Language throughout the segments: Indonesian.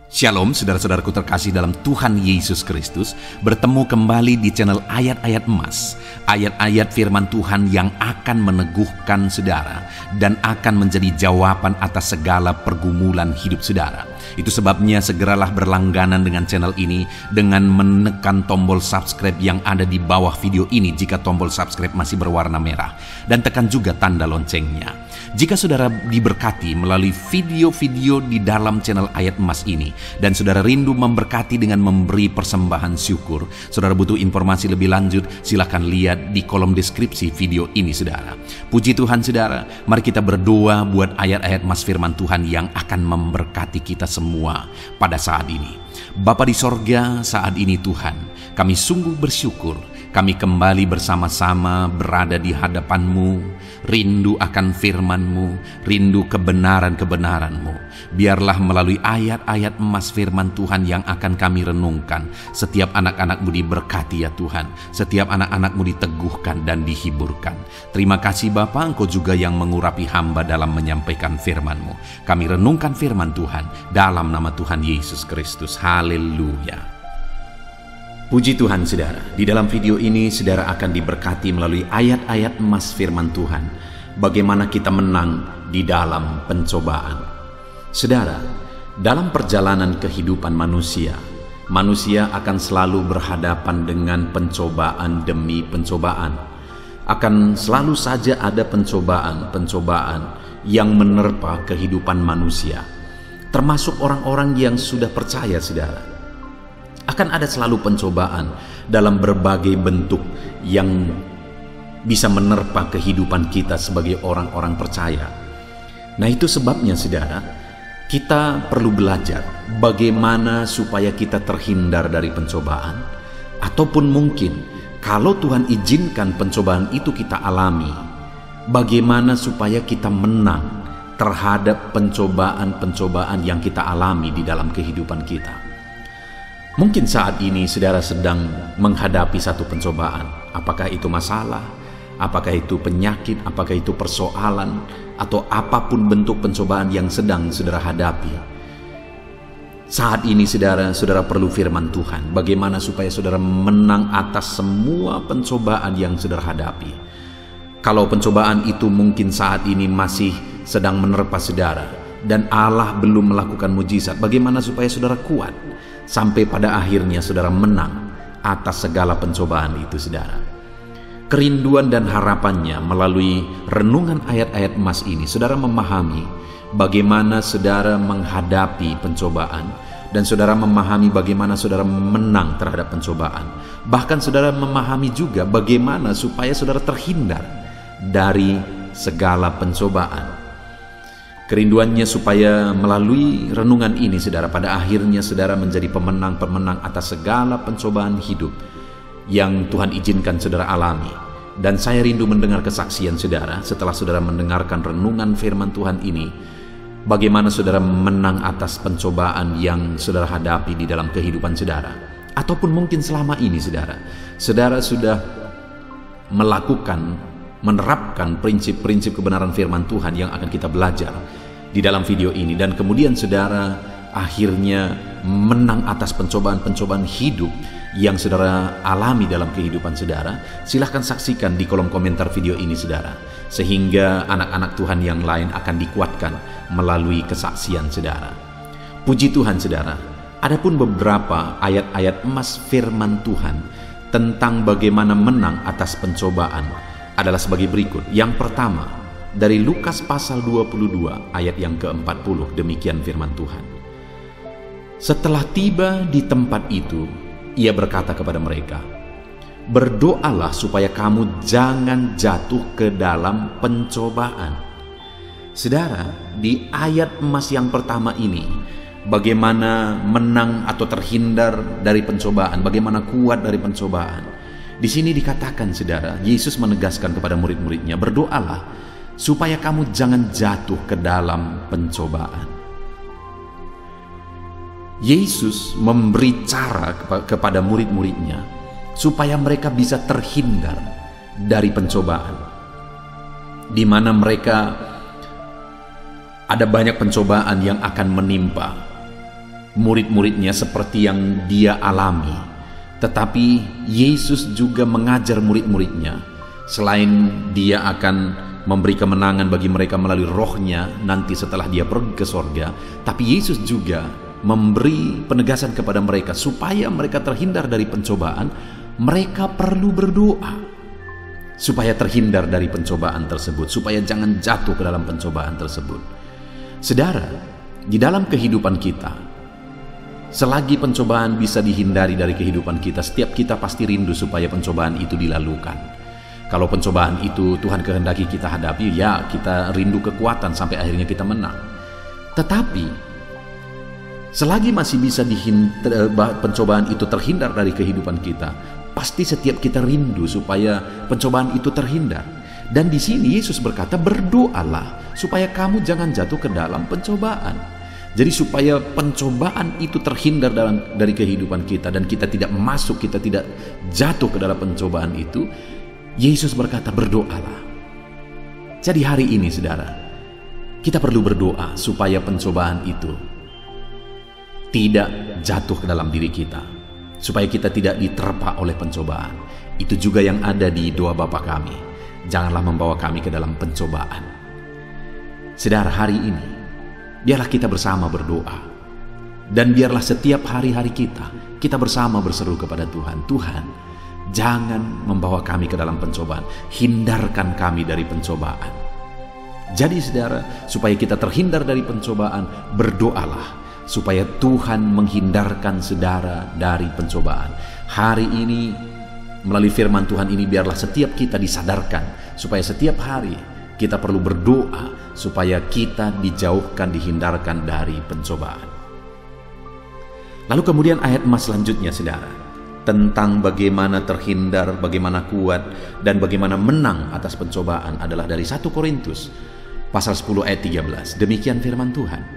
Shalom saudara-saudaraku terkasih dalam Tuhan Yesus Kristus. Bertemu kembali di channel Ayat-Ayat Emas. Ayat-ayat firman Tuhan yang akan meneguhkan saudara dan akan menjadi jawaban atas segala pergumulan hidup saudara. Itu sebabnya segeralah berlangganan dengan channel ini dengan menekan tombol subscribe yang ada di bawah video ini jika tombol subscribe masih berwarna merah, dan tekan juga tanda loncengnya. Jika saudara diberkati melalui video-video di dalam channel Ayat Emas ini, dan saudara rindu memberkati dengan memberi persembahan syukur, saudara butuh informasi lebih lanjut, silakan lihat di kolom deskripsi video ini saudara. Puji Tuhan saudara, mari kita berdoa buat ayat-ayat Mas firman Tuhan yang akan memberkati kita semua pada saat ini. Bapa di sorga, saat ini Tuhan, kami sungguh bersyukur. Kami kembali bersama-sama berada di hadapan-Mu, rindu akan firman-Mu, rindu kebenaran-kebenaran-Mu. Biarlah melalui ayat-ayat emas firman Tuhan yang akan kami renungkan, setiap anak-anak-Mu diberkati ya Tuhan, setiap anak-anak-Mu diteguhkan dan dihiburkan. Terima kasih Bapa, Engkau juga yang mengurapi hamba dalam menyampaikan firman-Mu. Kami renungkan firman Tuhan dalam nama Tuhan Yesus Kristus. Haleluya. Puji Tuhan saudara, di dalam video ini saudara akan diberkati melalui ayat-ayat emas firman Tuhan. Bagaimana kita menang di dalam pencobaan. Saudara, dalam perjalanan kehidupan manusia akan selalu berhadapan dengan pencobaan demi pencobaan. Akan selalu saja ada pencobaan-pencobaan yang menerpa kehidupan manusia. Termasuk orang-orang yang sudah percaya saudara. Akan ada selalu pencobaan dalam berbagai bentuk yang bisa menerpa kehidupan kita sebagai orang-orang percaya. Nah itu sebabnya saudara, kita perlu belajar bagaimana supaya kita terhindar dari pencobaan. Ataupun mungkin kalau Tuhan izinkan pencobaan itu kita alami, bagaimana supaya kita menang terhadap pencobaan-pencobaan yang kita alami di dalam kehidupan kita. Mungkin saat ini saudara sedang menghadapi satu pencobaan. Apakah itu masalah, apakah itu penyakit, apakah itu persoalan, atau apapun bentuk pencobaan yang sedang saudara hadapi. Saat ini saudara perlu firman Tuhan. Bagaimana supaya saudara menang atas semua pencobaan yang saudara hadapi. Kalau pencobaan itu mungkin saat ini masih sedang menerpa saudara, dan Allah belum melakukan mujizat, bagaimana supaya saudara kuat sampai pada akhirnya saudara menang atas segala pencobaan itu saudara. Kerinduan dan harapannya melalui renungan ayat-ayat emas ini, saudara memahami bagaimana saudara menghadapi pencobaan, dan saudara memahami bagaimana saudara menang terhadap pencobaan. Bahkan saudara memahami juga bagaimana supaya saudara terhindar dari segala pencobaan. Kerinduannya supaya melalui renungan ini saudara, pada akhirnya saudara menjadi pemenang-pemenang atas segala pencobaan hidup yang Tuhan izinkan saudara alami. Dan saya rindu mendengar kesaksian saudara setelah saudara mendengarkan renungan firman Tuhan ini, bagaimana saudara menang atas pencobaan yang saudara hadapi di dalam kehidupan saudara. Ataupun mungkin selama ini saudara sudah menerapkan prinsip-prinsip kebenaran firman Tuhan yang akan kita belajar di dalam video ini, dan kemudian saudara akhirnya menang atas pencobaan-pencobaan hidup yang saudara alami dalam kehidupan saudara. Silahkan saksikan di kolom komentar video ini saudara, sehingga anak-anak Tuhan yang lain akan dikuatkan melalui kesaksian saudara. Puji Tuhan saudara, adapun beberapa ayat-ayat emas firman Tuhan tentang bagaimana menang atas pencobaan adalah sebagai berikut. Yang pertama, dari Lukas pasal 22 ayat yang ke-40, demikian firman Tuhan. Setelah tiba di tempat itu, ia berkata kepada mereka, "Berdoalah supaya kamu jangan jatuh ke dalam pencobaan." Saudara, di ayat emas yang pertama ini, bagaimana menang atau terhindar dari pencobaan, bagaimana kuat dari pencobaan. Di sini dikatakan saudara, Yesus menegaskan kepada murid-muridnya, berdoalah supaya kamu jangan jatuh ke dalam pencobaan. Yesus memberi cara kepada murid-muridnya supaya mereka bisa terhindar dari pencobaan, di mana mereka ada banyak pencobaan yang akan menimpa murid-muridnya seperti yang dia alami, tetapi Yesus juga mengajar murid-muridnya. Selain dia akan memberi kemenangan bagi mereka melalui rohnya nanti setelah dia pergi ke sorga, tapi Yesus juga memberi penegasan kepada mereka supaya mereka terhindar dari pencobaan. Mereka perlu berdoa supaya terhindar dari pencobaan tersebut, supaya jangan jatuh ke dalam pencobaan tersebut. Saudara, di dalam kehidupan kita, selagi pencobaan bisa dihindari dari kehidupan kita, setiap kita pasti rindu supaya pencobaan itu dilalukan. Kalau pencobaan itu Tuhan kehendaki kita hadapi, ya kita rindu kekuatan sampai akhirnya kita menang. Tetapi selagi masih bisa pencobaan itu terhindar dari kehidupan kita, pasti setiap kita rindu supaya pencobaan itu terhindar. Dan di sini Yesus berkata, berdoalah supaya kamu jangan jatuh ke dalam pencobaan. Jadi supaya pencobaan itu terhindar dari kehidupan kita dan kita tidak masuk, kita tidak jatuh ke dalam pencobaan itu, Yesus berkata berdoalah. Jadi hari ini saudara, kita perlu berdoa supaya pencobaan itu tidak jatuh ke dalam diri kita, supaya kita tidak diterpa oleh pencobaan. Itu juga yang ada di doa Bapa kami, janganlah membawa kami ke dalam pencobaan. Saudara, hari ini biarlah kita bersama berdoa, dan biarlah setiap hari-hari kita bersama berseru kepada Tuhan. Tuhan, jangan membawa kami ke dalam pencobaan, hindarkan kami dari pencobaan. Jadi saudara, supaya kita terhindar dari pencobaan, berdoalah supaya Tuhan menghindarkan saudara dari pencobaan. Hari ini melalui firman Tuhan ini biarlah setiap kita disadarkan supaya setiap hari kita perlu berdoa supaya kita dijauhkan, dihindarkan dari pencobaan. Lalu kemudian ayat emas selanjutnya saudara, tentang bagaimana terhindar, bagaimana kuat, dan bagaimana menang atas pencobaan adalah dari 1 Korintus pasal 10 ayat 13. Demikian firman Tuhan.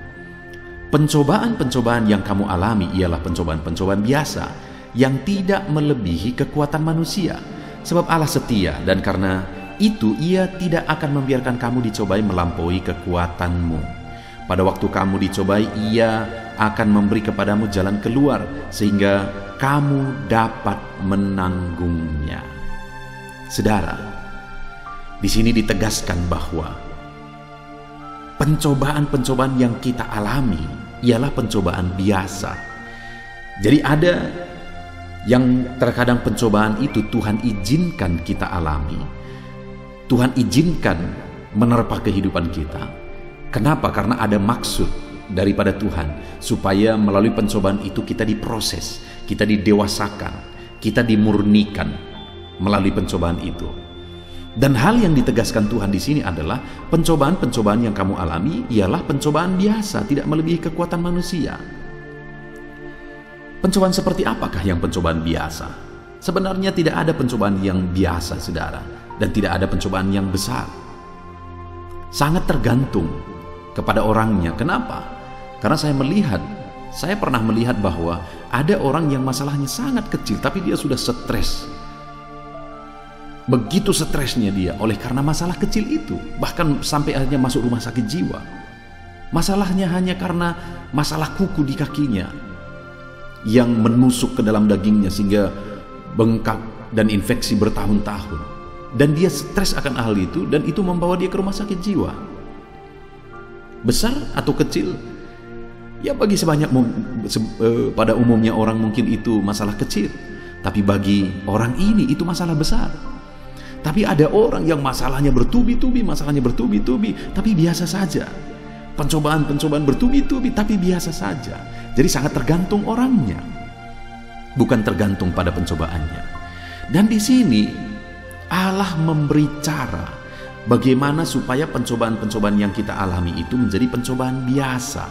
Pencobaan-pencobaan yang kamu alami ialah pencobaan-pencobaan biasa yang tidak melebihi kekuatan manusia. Sebab Allah setia, dan karena itu Ia tidak akan membiarkan kamu dicobai melampaui kekuatanmu. Pada waktu kamu dicobai, Ia akan memberi kepadamu jalan keluar sehingga kamu dapat menanggungnya. Saudara, di sini ditegaskan bahwa pencobaan-pencobaan yang kita alami ialah pencobaan biasa. Jadi ada yang terkadang pencobaan itu Tuhan izinkan kita alami, Tuhan izinkan menerpa kehidupan kita. Kenapa? Karena ada maksud daripada Tuhan, supaya melalui pencobaan itu kita diproses, kita didewasakan, kita dimurnikan melalui pencobaan itu. Dan hal yang ditegaskan Tuhan di sini adalah pencobaan-pencobaan yang kamu alami ialah pencobaan biasa, tidak melebihi kekuatan manusia. Pencobaan seperti apakah yang pencobaan biasa? Sebenarnya tidak ada pencobaan yang biasa, saudara, dan tidak ada pencobaan yang besar. Sangat tergantung kepada orangnya. Kenapa? Karena saya pernah melihat bahwa ada orang yang masalahnya sangat kecil, tapi dia sudah stres. Begitu stresnya dia oleh karena masalah kecil itu, bahkan sampai akhirnya masuk rumah sakit jiwa. Masalahnya hanya karena masalah kuku di kakinya yang menusuk ke dalam dagingnya sehingga bengkak dan infeksi bertahun-tahun. Dan dia stres akan hal itu, dan itu membawa dia ke rumah sakit jiwa. Besar atau kecil, ya bagi pada umumnya orang mungkin itu masalah kecil, tapi bagi orang ini itu masalah besar. Tapi ada orang yang masalahnya bertubi-tubi, tapi biasa saja. Pencobaan-pencobaan bertubi-tubi, tapi biasa saja. Jadi sangat tergantung orangnya, bukan tergantung pada pencobaannya. Dan di sini Allah memberi cara bagaimana supaya pencobaan-pencobaan yang kita alami itu menjadi pencobaan biasa,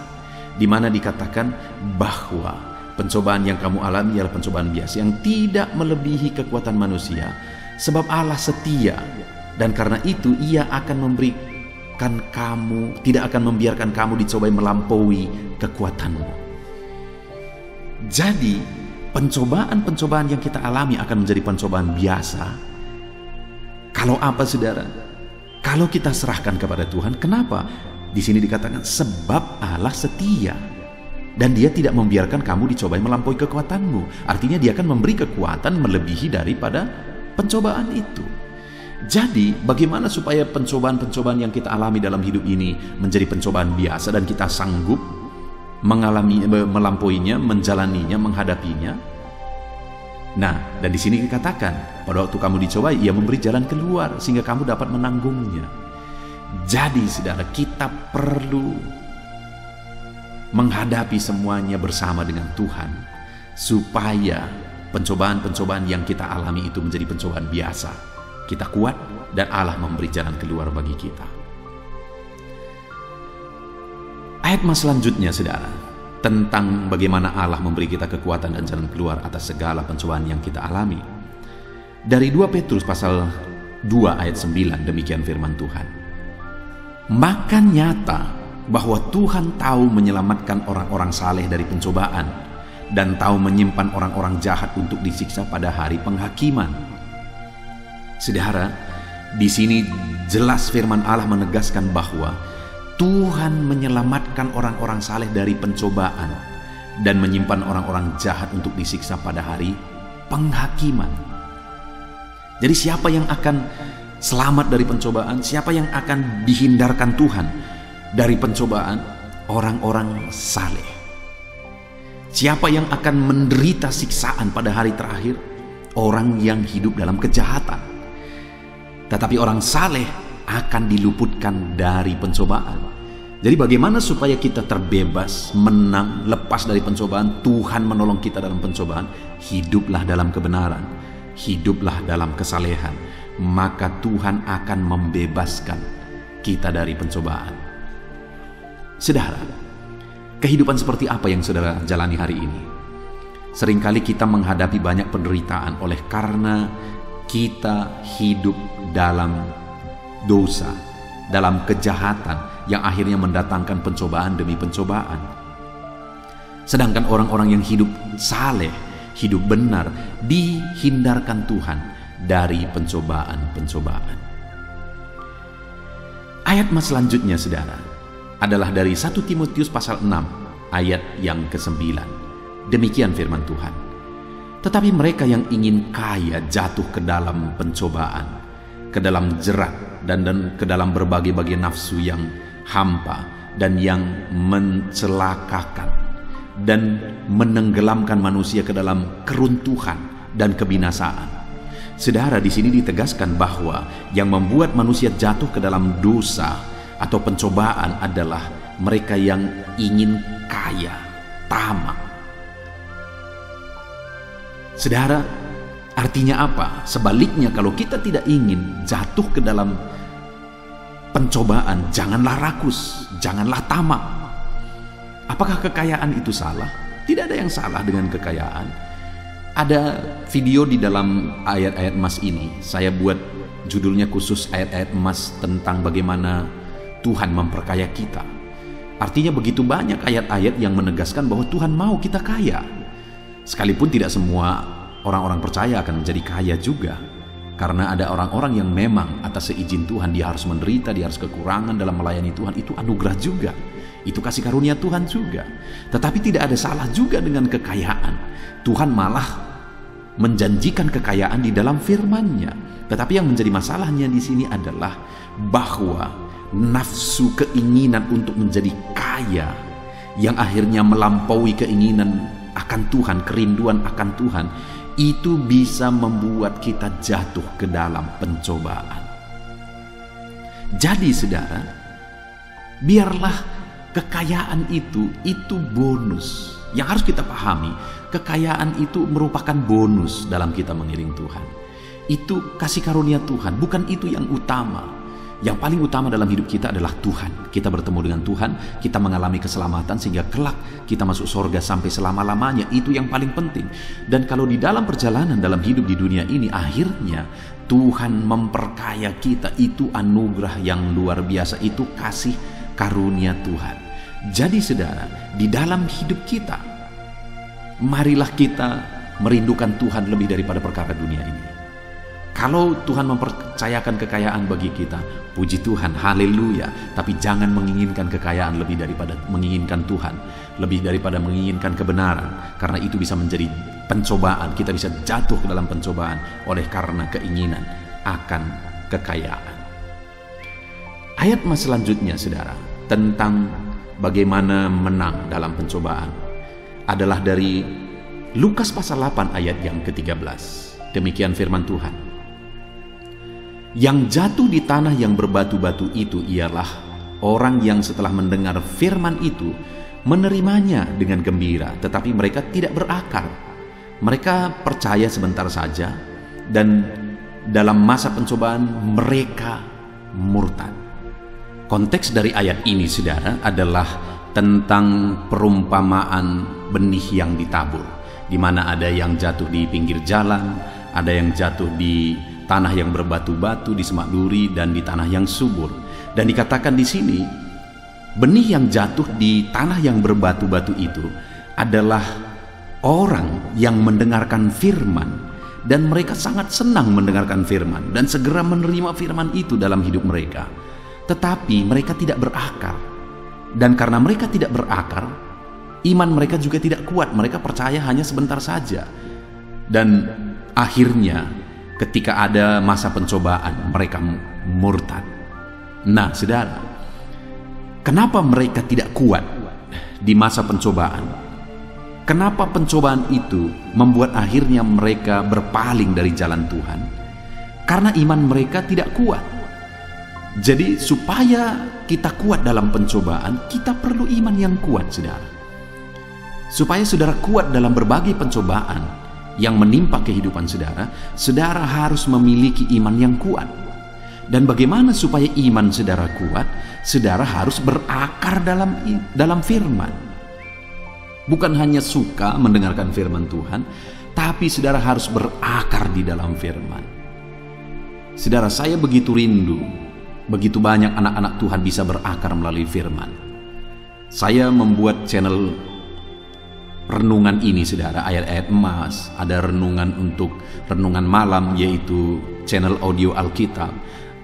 di mana dikatakan bahwa pencobaan yang kamu alami adalah pencobaan biasa yang tidak melebihi kekuatan manusia, sebab Allah setia, dan karena itu Ia akan memberikan kamu, tidak akan membiarkan kamu dicobai melampaui kekuatanmu. Jadi pencobaan-pencobaan yang kita alami akan menjadi pencobaan biasa. Kalau apa, saudara? Kalau kita serahkan kepada Tuhan. Kenapa? Di sini dikatakan sebab Allah setia. Dan dia tidak membiarkan kamu dicobai melampaui kekuatanmu. Artinya dia akan memberi kekuatan melebihi daripada pencobaan itu. Jadi bagaimana supaya pencobaan-pencobaan yang kita alami dalam hidup ini menjadi pencobaan biasa dan kita sanggup melampauinya, menjalaninya, menghadapinya? Nah, dan di sini dikatakan pada waktu kamu dicobai, ia memberi jalan keluar sehingga kamu dapat menanggungnya. Jadi saudara, kita perlu menghadapi semuanya bersama dengan Tuhan supaya pencobaan-pencobaan yang kita alami itu menjadi pencobaan biasa. Kita kuat dan Allah memberi jalan keluar bagi kita. Ayat mas selanjutnya saudara, tentang bagaimana Allah memberi kita kekuatan dan jalan keluar atas segala pencobaan yang kita alami. Dari 2 Petrus pasal 2 ayat 9, demikian firman Tuhan. Maka nyata bahwa Tuhan tahu menyelamatkan orang-orang saleh dari pencobaan dan tahu menyimpan orang-orang jahat untuk disiksa pada hari penghakiman. Saudara, di sini jelas firman Allah menegaskan bahwa Tuhan menyelamatkan orang-orang saleh dari pencobaan dan menyimpan orang-orang jahat untuk disiksa pada hari penghakiman. Jadi siapa yang akan selamat dari pencobaan? Siapa yang akan dihindarkan Tuhan dari pencobaan? Orang-orang saleh. Siapa yang akan menderita siksaan pada hari terakhir? Orang yang hidup dalam kejahatan. Tetapi orang saleh akan diluputkan dari pencobaan. Jadi bagaimana supaya kita terbebas, menang, lepas dari pencobaan? Tuhan menolong kita dalam pencobaan. Hiduplah dalam kebenaran, hiduplah dalam kesalehan, maka Tuhan akan membebaskan kita dari pencobaan. Saudara, kehidupan seperti apa yang saudara jalani hari ini? Seringkali kita menghadapi banyak penderitaan oleh karena kita hidup dalam dosa, dalam kejahatan yang akhirnya mendatangkan pencobaan demi pencobaan. Sedangkan orang-orang yang hidup saleh, hidup benar, dihindarkan Tuhan dari pencobaan-pencobaan. Ayat mas selanjutnya saudara adalah dari 1 Timotius pasal 6 ayat yang ke-9. Demikian firman Tuhan. Tetapi mereka yang ingin kaya jatuh ke dalam pencobaan, ke dalam jerat dan ke dalam berbagai-bagai nafsu yang hampa dan yang mencelakakan dan menenggelamkan manusia ke dalam keruntuhan dan kebinasaan. Saudara, di sini ditegaskan bahwa yang membuat manusia jatuh ke dalam dosa atau pencobaan adalah mereka yang ingin kaya, tamak. Saudara, artinya apa? Sebaliknya, kalau kita tidak ingin jatuh ke dalam pencobaan, janganlah rakus, janganlah tamak. Apakah kekayaan itu salah? Tidak ada yang salah dengan kekayaan. Ada video di dalam ayat-ayat emas ini, saya buat judulnya khusus ayat-ayat emas tentang bagaimana Tuhan memperkaya kita. Artinya begitu banyak ayat-ayat yang menegaskan bahwa Tuhan mau kita kaya. Sekalipun tidak semua orang-orang percaya akan menjadi kaya juga. Karena ada orang-orang yang memang atas seizin Tuhan dia harus menderita, dia harus kekurangan dalam melayani Tuhan. Itu anugerah juga, itu kasih karunia Tuhan juga. Tetapi tidak ada salah juga dengan kekayaan. Tuhan malah menjanjikan kekayaan di dalam firman-Nya. Tetapi yang menjadi masalahnya di sini adalah bahwa nafsu keinginan untuk menjadi kaya yang akhirnya melampaui keinginan akan Tuhan, kerinduan akan Tuhan, itu bisa membuat kita jatuh ke dalam pencobaan. Jadi saudara, biarlah kekayaan itu bonus. Yang harus kita pahami, kekayaan itu merupakan bonus dalam kita mengiring Tuhan. Itu kasih karunia Tuhan, bukan itu yang utama. Yang paling utama dalam hidup kita adalah Tuhan. Kita bertemu dengan Tuhan, kita mengalami keselamatan sehingga kelak kita masuk surga sampai selama-lamanya. Itu yang paling penting. Dan kalau di dalam perjalanan dalam hidup di dunia ini akhirnya Tuhan memperkaya kita, itu anugerah yang luar biasa, itu kasih karunia Tuhan. Jadi saudara, di dalam hidup kita, marilah kita merindukan Tuhan lebih daripada perkara dunia ini. Kalau Tuhan mempercayakan kekayaan bagi kita, puji Tuhan, haleluya. Tapi jangan menginginkan kekayaan lebih daripada menginginkan Tuhan, lebih daripada menginginkan kebenaran, karena itu bisa menjadi pencobaan. Kita bisa jatuh ke dalam pencobaan oleh karena keinginan akan kekayaan. Ayat mas selanjutnya, saudara, tentang bagaimana menang dalam pencobaan adalah dari Lukas pasal 8 ayat yang ke-13. Demikian firman Tuhan. Yang jatuh di tanah yang berbatu-batu itu ialah orang yang setelah mendengar firman itu menerimanya dengan gembira, tetapi mereka tidak berakar. Mereka percaya sebentar saja, dan dalam masa pencobaan mereka murtad. Konteks dari ayat ini, saudara, adalah tentang perumpamaan benih yang ditabur, di mana ada yang jatuh di pinggir jalan, ada yang jatuh di tanah yang berbatu-batu, di semak duri, dan di tanah yang subur. Dan dikatakan di sini, benih yang jatuh di tanah yang berbatu-batu itu adalah orang yang mendengarkan firman, dan mereka sangat senang mendengarkan firman dan segera menerima firman itu dalam hidup mereka. Tetapi mereka tidak berakar, dan karena mereka tidak berakar, iman mereka juga tidak kuat. Mereka percaya hanya sebentar saja, dan akhirnya ketika ada masa pencobaan mereka murtad. Nah, saudara, kenapa mereka tidak kuat di masa pencobaan? Kenapa pencobaan itu membuat akhirnya mereka berpaling dari jalan Tuhan? Karena iman mereka tidak kuat. Jadi supaya kita kuat dalam pencobaan, kita perlu iman yang kuat, saudara. Supaya saudara kuat dalam berbagai pencobaan yang menimpa kehidupan saudara, saudara harus memiliki iman yang kuat. Dan bagaimana supaya iman saudara kuat? Saudara harus berakar dalam firman. Bukan hanya suka mendengarkan firman Tuhan, tapi saudara harus berakar di dalam firman. Saudara, saya begitu rindu, begitu banyak anak-anak Tuhan bisa berakar melalui firman. Saya membuat channel renungan ini, saudara, ayat-ayat emas. Ada renungan untuk renungan malam, yaitu channel audio Alkitab.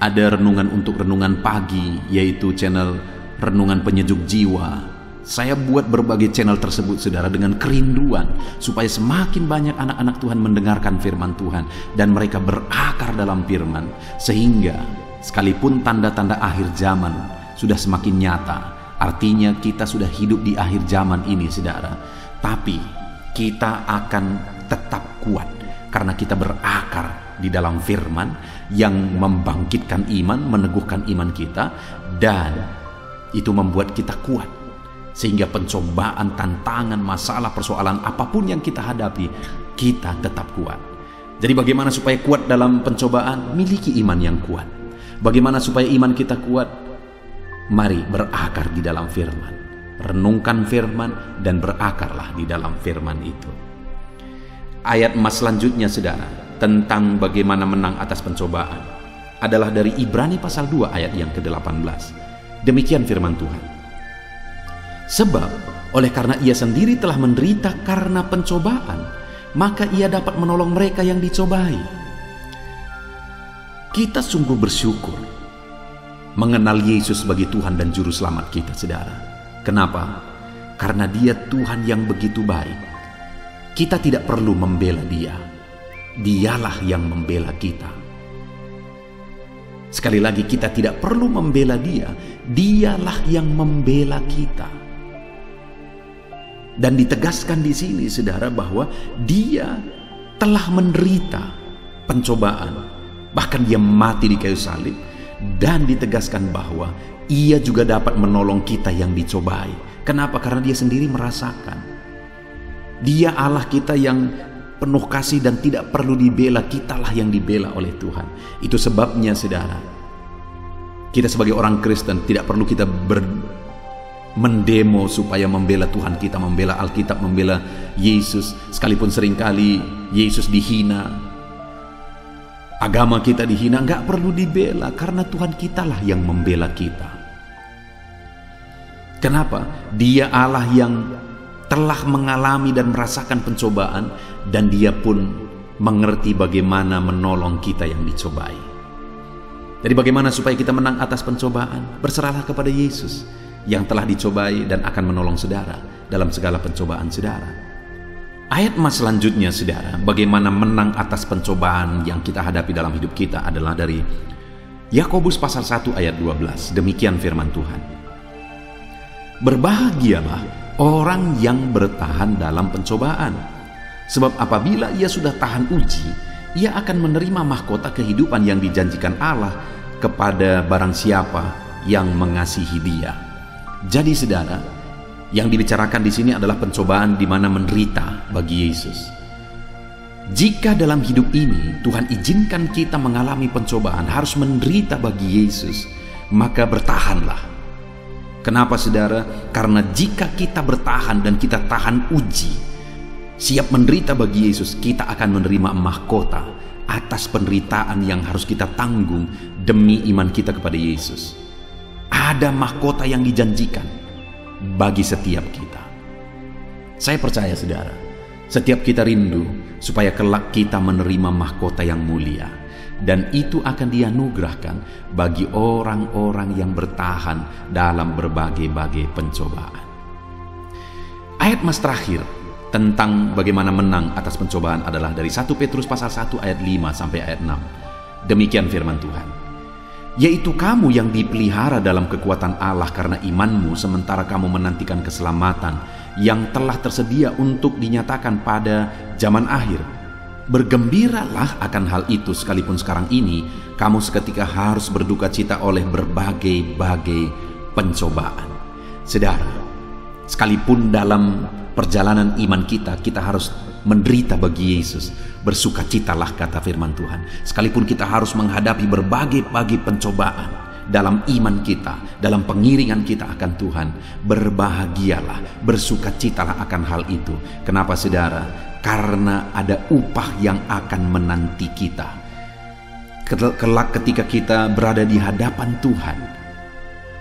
Ada renungan untuk renungan pagi, yaitu channel renungan penyejuk jiwa. Saya buat berbagai channel tersebut, saudara, dengan kerinduan supaya semakin banyak anak-anak Tuhan mendengarkan firman Tuhan dan mereka berakar dalam firman, sehingga sekalipun tanda-tanda akhir zaman sudah semakin nyata, artinya kita sudah hidup di akhir zaman ini, saudara, tapi kita akan tetap kuat karena kita berakar di dalam firman yang membangkitkan iman, meneguhkan iman kita, dan itu membuat kita kuat. Sehingga pencobaan, tantangan, masalah, persoalan apapun yang kita hadapi, kita tetap kuat. Jadi bagaimana supaya kuat dalam pencobaan? Miliki iman yang kuat. Bagaimana supaya iman kita kuat? Mari berakar di dalam firman. Renungkan firman dan berakarlah di dalam firman itu. Ayat emas selanjutnya, saudara, tentang bagaimana menang atas pencobaan adalah dari Ibrani pasal 2 ayat yang ke-18. Demikian firman Tuhan. Sebab oleh karena ia sendiri telah menderita karena pencobaan, maka ia dapat menolong mereka yang dicobai. Kita sungguh bersyukur mengenal Yesus sebagai Tuhan dan Juru Selamat kita, saudara. Kenapa? Karena Dia Tuhan yang begitu baik. Kita tidak perlu membela Dia. Dialah yang membela kita. Sekali lagi, kita tidak perlu membela Dia. Dialah yang membela kita. Dan ditegaskan di sini, saudara, bahwa Dia telah menderita pencobaan. Bahkan Dia mati di kayu salib. Dan ditegaskan bahwa Ia juga dapat menolong kita yang dicobai. Kenapa? Karena Dia sendiri merasakan. Dia Allah kita yang penuh kasih dan tidak perlu dibela. Kitalah yang dibela oleh Tuhan. Itu sebabnya, saudara, kita sebagai orang Kristen tidak perlu kita mendemo supaya membela Tuhan kita, membela Alkitab, membela Yesus. Sekalipun seringkali Yesus dihina, agama kita dihina, nggak perlu dibela karena Tuhan kitalah yang membela kita. Kenapa? Dia Allah yang telah mengalami dan merasakan pencobaan, dan Dia pun mengerti bagaimana menolong kita yang dicobai. Jadi bagaimana supaya kita menang atas pencobaan? Berserahlah kepada Yesus yang telah dicobai dan akan menolong saudara dalam segala pencobaan saudara. Ayat emas selanjutnya saudara, bagaimana menang atas pencobaan yang kita hadapi dalam hidup kita adalah dari Yakobus pasal 1 ayat 12. Demikian firman Tuhan. Berbahagialah orang yang bertahan dalam pencobaan, sebab apabila ia sudah tahan uji, ia akan menerima mahkota kehidupan yang dijanjikan Allah kepada barang siapa yang mengasihi Dia. Jadi saudara, yang dibicarakan di sini adalah pencobaan di mana menderita bagi Yesus. Jika dalam hidup ini Tuhan izinkan kita mengalami pencobaan, harus menderita bagi Yesus, maka bertahanlah. Kenapa saudara? Karena jika kita bertahan dan kita tahan uji, siap menderita bagi Yesus, kita akan menerima mahkota atas penderitaan yang harus kita tanggung demi iman kita kepada Yesus. Ada mahkota yang dijanjikan bagi setiap kita. Saya percaya saudara, setiap kita rindu supaya kelak kita menerima mahkota yang mulia, dan itu akan dianugerahkan bagi orang-orang yang bertahan dalam berbagai-bagai pencobaan. Ayat mas terakhir tentang bagaimana menang atas pencobaan adalah dari 1 Petrus pasal 1 ayat 5 sampai ayat 6. Demikian firman Tuhan. Yaitu kamu yang dipelihara dalam kekuatan Allah karena imanmu, sementara kamu menantikan keselamatan yang telah tersedia untuk dinyatakan pada zaman akhir. Bergembiralah akan hal itu, sekalipun sekarang ini kamu seketika harus berduka cita oleh berbagai-bagai pencobaan. Saudara, sekalipun dalam perjalanan iman kita harus menderita bagi Yesus, bersukacitalah kata firman Tuhan. Sekalipun kita harus menghadapi berbagai-bagai pencobaan dalam iman kita, dalam pengiringan kita akan Tuhan, berbahagialah, bersukacitalah akan hal itu. Kenapa saudara? Karena ada upah yang akan menanti kita. Kelak ketika kita berada di hadapan Tuhan,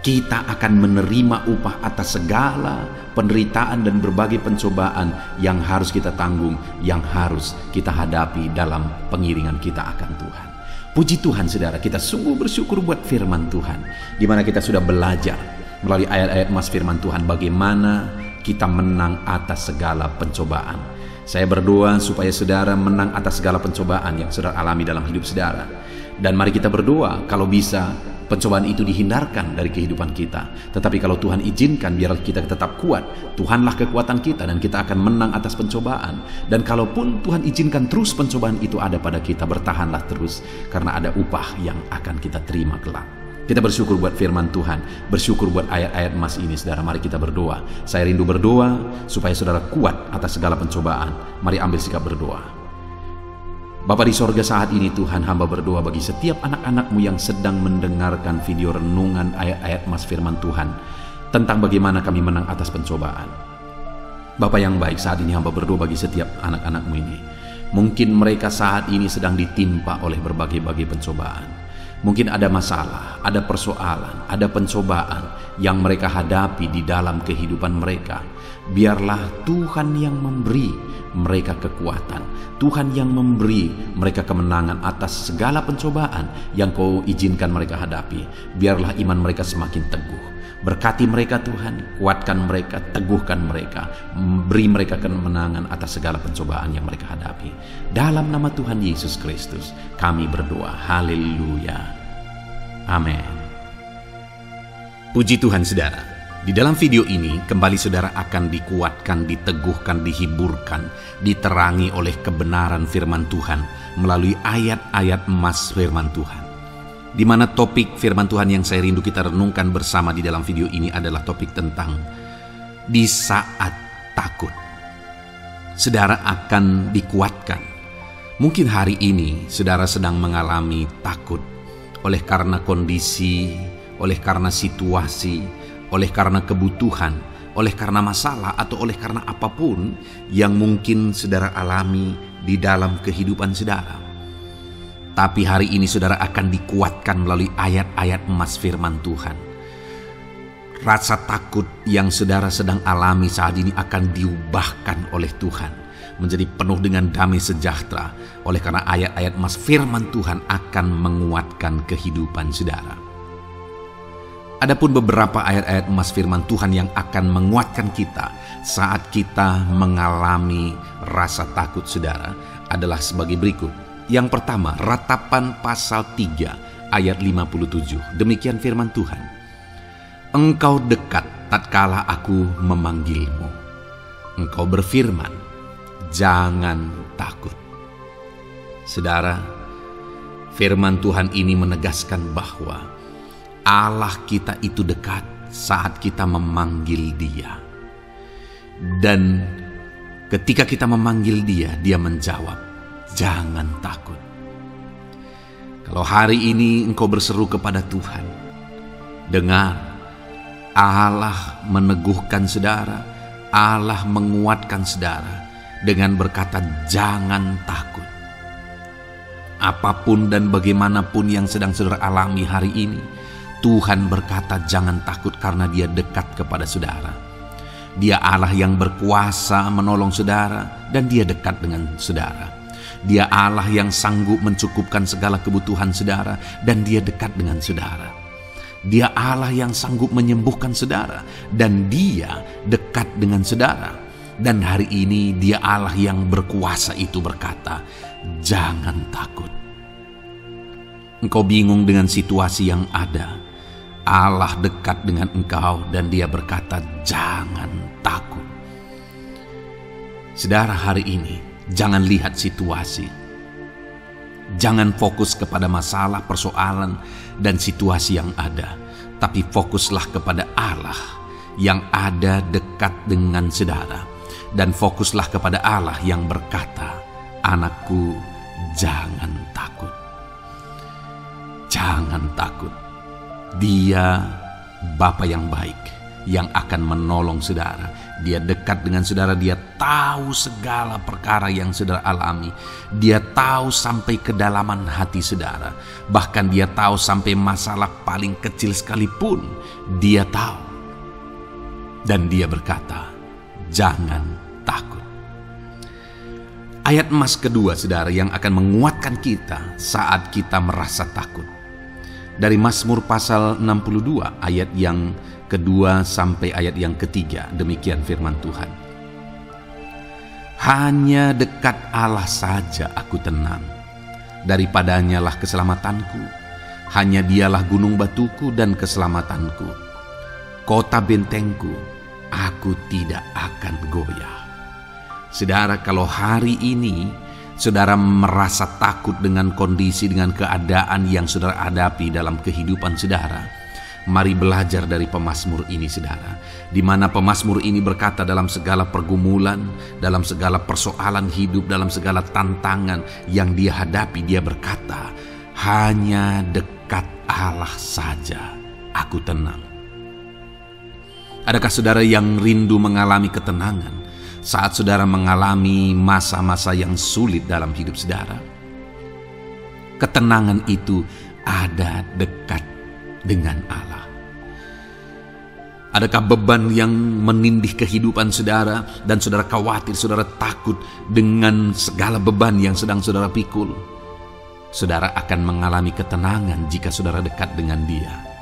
kita akan menerima upah atas segala penderitaan dan berbagai pencobaan yang harus kita tanggung, yang harus kita hadapi dalam pengiringan kita akan Tuhan. Puji Tuhan saudara, kita sungguh bersyukur buat firman Tuhan, di mana kita sudah belajar melalui ayat-ayat emas firman Tuhan bagaimana kita menang atas segala pencobaan. Saya berdoa supaya saudara menang atas segala pencobaan yang saudara alami dalam hidup saudara. Dan mari kita berdoa kalau bisa pencobaan itu dihindarkan dari kehidupan kita. Tetapi kalau Tuhan izinkan, biarlah kita tetap kuat. Tuhanlah kekuatan kita dan kita akan menang atas pencobaan. Dan kalaupun Tuhan izinkan terus pencobaan itu ada pada kita, bertahanlah terus, karena ada upah yang akan kita terima kelak. Kita bersyukur buat firman Tuhan, bersyukur buat ayat-ayat emas ini saudara. Mari kita berdoa. Saya rindu berdoa supaya saudara kuat atas segala pencobaan. Mari ambil sikap berdoa. Bapa di sorga, saat ini Tuhan, hamba berdoa bagi setiap anak-anak-Mu yang sedang mendengarkan video renungan ayat-ayat emas firman Tuhan tentang bagaimana kami menang atas pencobaan. Bapa yang baik, saat ini hamba berdoa bagi setiap anak-anak-Mu ini. Mungkin mereka saat ini sedang ditimpa oleh berbagai-bagai pencobaan. Mungkin ada masalah, ada persoalan, ada pencobaan yang mereka hadapi di dalam kehidupan mereka. Biarlah Tuhan yang memberi mereka kekuatan, Tuhan yang memberi mereka kemenangan atas segala pencobaan yang Kau izinkan mereka hadapi. Biarlah iman mereka semakin teguh. Berkati mereka Tuhan, kuatkan mereka, teguhkan mereka, beri mereka kemenangan atas segala pencobaan yang mereka hadapi. Dalam nama Tuhan Yesus Kristus kami berdoa. Haleluya. Amin. Puji Tuhan saudara. Di dalam video ini kembali saudara akan dikuatkan, diteguhkan, dihiburkan, diterangi oleh kebenaran firman Tuhan melalui ayat-ayat emas firman Tuhan. Di mana topik firman Tuhan yang saya rindu kita renungkan bersama di dalam video ini adalah topik tentang di saat takut. Saudara akan dikuatkan. Mungkin hari ini saudara sedang mengalami takut oleh karena kondisi, oleh karena situasi, oleh karena kebutuhan, oleh karena masalah, atau oleh karena apapun yang mungkin saudara alami di dalam kehidupan saudara. Tapi hari ini saudara akan dikuatkan melalui ayat-ayat emas firman Tuhan. Rasa takut yang saudara sedang alami saat ini akan diubahkan oleh Tuhan menjadi penuh dengan damai sejahtera. Oleh karena ayat-ayat emas firman Tuhan akan menguatkan kehidupan saudara. Adapun beberapa ayat-ayat emas firman Tuhan yang akan menguatkan kita saat kita mengalami rasa takut saudara adalah sebagai berikut. Yang pertama, Ratapan pasal 3 ayat 57. Demikian firman Tuhan. Engkau dekat tatkala aku memanggilmu. Engkau berfirman, jangan takut. Saudara, firman Tuhan ini menegaskan bahwa Allah kita itu dekat saat kita memanggil Dia. Dan ketika kita memanggil Dia, Dia menjawab, jangan takut. Kalau hari ini engkau berseru kepada Tuhan, dengar, Allah meneguhkan saudara, Allah menguatkan saudara dengan berkata jangan takut. Apapun dan bagaimanapun yang sedang saudara alami hari ini, Tuhan berkata jangan takut karena Dia dekat kepada saudara. Dia Allah yang berkuasa menolong saudara dan Dia dekat dengan saudara. Dia Allah yang sanggup mencukupkan segala kebutuhan saudara dan Dia dekat dengan saudara. Dia Allah yang sanggup menyembuhkan saudara dan Dia dekat dengan saudara. Dan hari ini Dia Allah yang berkuasa itu berkata, jangan takut. Engkau bingung dengan situasi yang ada. Allah dekat dengan engkau dan Dia berkata, jangan takut. Saudara, hari ini jangan lihat situasi. Jangan fokus kepada masalah, persoalan, dan situasi yang ada. Tapi fokuslah kepada Allah yang ada dekat dengan saudara. Dan fokuslah kepada Allah yang berkata, anakku, jangan takut. Jangan takut. Dia Bapa yang baik, yang akan menolong saudara. Dia dekat dengan saudara. Dia tahu segala perkara yang saudara alami. Dia tahu sampai kedalaman hati saudara. Bahkan Dia tahu sampai masalah paling kecil sekalipun Dia tahu. Dan Dia berkata, jangan takut. Ayat emas kedua saudara yang akan menguatkan kita saat kita merasa takut. Dari Mazmur pasal 62 ayat yang kedua sampai ayat yang ketiga. Demikian firman Tuhan. Hanya dekat Allah saja aku tenang. Daripadanya lah keselamatanku. Hanya Dialah gunung batuku dan keselamatanku. Kota bentengku, aku tidak akan goyah. Saudara, kalau hari ini saudara merasa takut dengan kondisi, dengan keadaan yang saudara hadapi dalam kehidupan saudara, mari belajar dari pemazmur ini saudara, di mana pemazmur ini berkata dalam segala pergumulan, dalam segala persoalan hidup, dalam segala tantangan yang dia hadapi, dia berkata, hanya dekat Allah saja aku tenang. Adakah saudara yang rindu mengalami ketenangan saat saudara mengalami masa-masa yang sulit dalam hidup saudara? Ketenangan itu ada dekat dengan Allah. Adakah beban yang menindih kehidupan saudara dan saudara khawatir, saudara takut dengan segala beban yang sedang saudara pikul? Saudara akan mengalami ketenangan jika saudara dekat dengan Dia.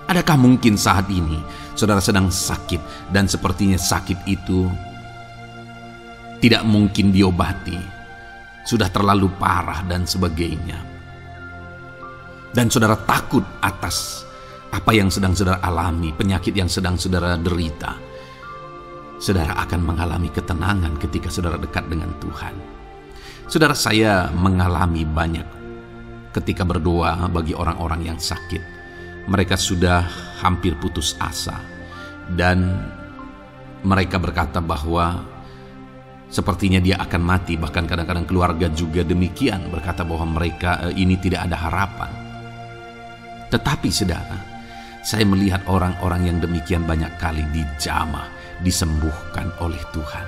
Adakah mungkin saat ini saudara sedang sakit dan sepertinya sakit itu tidak mungkin diobati, sudah terlalu parah dan sebagainya, dan saudara takut atas apa yang sedang saudara alami, penyakit yang sedang saudara derita? Saudara akan mengalami ketenangan ketika saudara dekat dengan Tuhan. Saudara, saya mengalami banyak ketika berdoa bagi orang-orang yang sakit. Mereka sudah hampir putus asa dan mereka berkata bahwa sepertinya dia akan mati. Bahkan kadang-kadang keluarga juga demikian, berkata bahwa mereka ini tidak ada harapan. Tetapi saudara, saya melihat orang-orang yang demikian banyak kali dijamah, disembuhkan oleh Tuhan.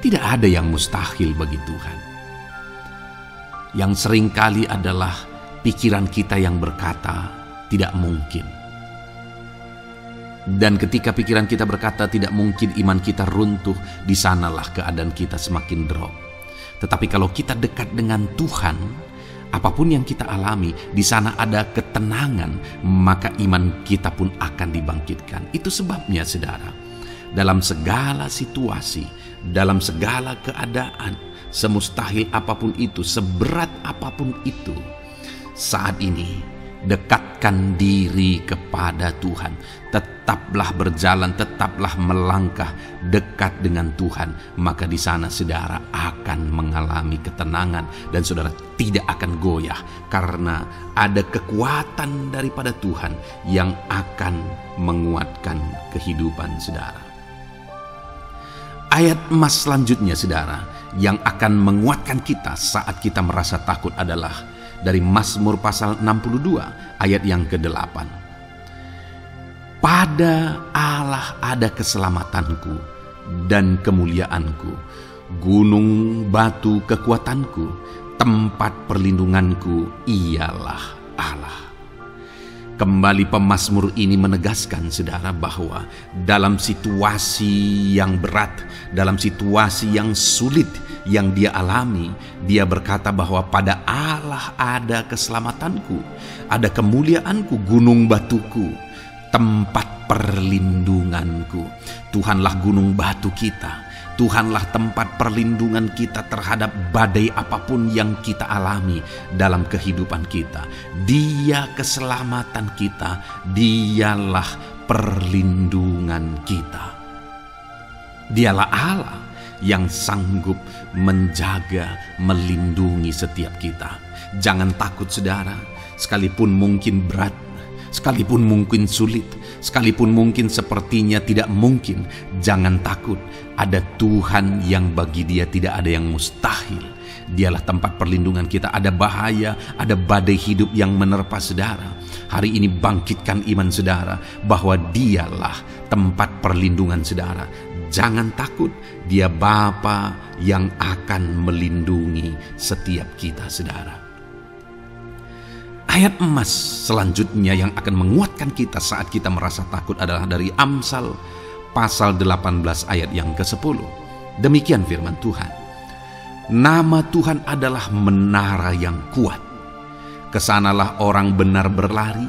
Tidak ada yang mustahil bagi Tuhan. Yang seringkali adalah pikiran kita yang berkata tidak mungkin. Dan ketika pikiran kita berkata tidak mungkin iman kita runtuh, di sanalah keadaan kita semakin drop. Tetapi kalau kita dekat dengan Tuhan, apapun yang kita alami, di sana ada ketenangan, maka iman kita pun akan dibangkitkan. Itu sebabnya saudara, dalam segala situasi, dalam segala keadaan, semustahil apapun itu, seberat apapun itu, saat ini dekatkan diri kepada Tuhan. Tetaplah berjalan, tetaplah melangkah dekat dengan Tuhan. Maka di sana saudara akan mengalami ketenangan dan saudara tidak akan goyah, karena ada kekuatan daripada Tuhan yang akan menguatkan kehidupan saudara. Ayat emas selanjutnya saudara yang akan menguatkan kita saat kita merasa takut adalah dari Mazmur pasal 62 ayat yang ke-8. Pada Allah ada keselamatanku dan kemuliaanku, gunung batu kekuatanku, tempat perlindunganku ialah Allah. Kembali pemazmur ini menegaskan saudara bahwa dalam situasi yang berat, dalam situasi yang sulit yang dia alami, dia berkata bahwa pada Allah ada keselamatanku, ada kemuliaanku, gunung batuku, tempat perlindunganku. Tuhanlah gunung batu kita. Tuhanlah tempat perlindungan kita terhadap badai apapun yang kita alami dalam kehidupan kita. Dia keselamatan kita, dialah perlindungan kita. Dialah Allah yang sanggup menjaga, melindungi setiap kita. Jangan takut saudara, sekalipun mungkin berat, sekalipun mungkin sulit, sekalipun mungkin sepertinya tidak mungkin, jangan takut. Ada Tuhan yang bagi dia tidak ada yang mustahil. Dialah tempat perlindungan kita. Ada bahaya, ada badai hidup yang menerpa saudara. Hari ini bangkitkan iman saudara bahwa dialah tempat perlindungan saudara. Jangan takut, dia Bapa yang akan melindungi setiap kita saudara. Ayat emas selanjutnya yang akan menguatkan kita saat kita merasa takut adalah dari Amsal pasal 18 ayat yang ke-10. Demikian firman Tuhan. Nama Tuhan adalah menara yang kuat. Kesanalah orang benar berlari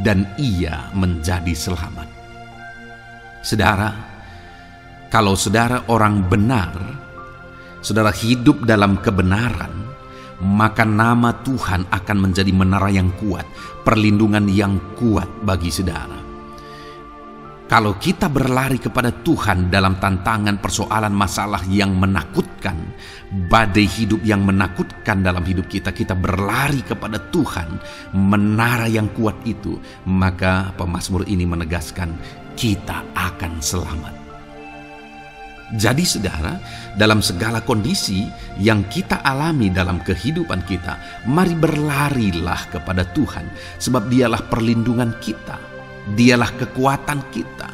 dan ia menjadi selamat. Saudara, kalau saudara orang benar, saudara hidup dalam kebenaran, maka nama Tuhan akan menjadi menara yang kuat, perlindungan yang kuat bagi saudara. Kalau kita berlari kepada Tuhan dalam tantangan, persoalan, masalah yang menakutkan, badai hidup yang menakutkan dalam hidup kita, kita berlari kepada Tuhan, menara yang kuat itu, maka pemazmur ini menegaskan kita akan selamat. Jadi saudara, dalam segala kondisi yang kita alami dalam kehidupan kita, mari berlarilah kepada Tuhan, sebab dialah perlindungan kita, dialah kekuatan kita.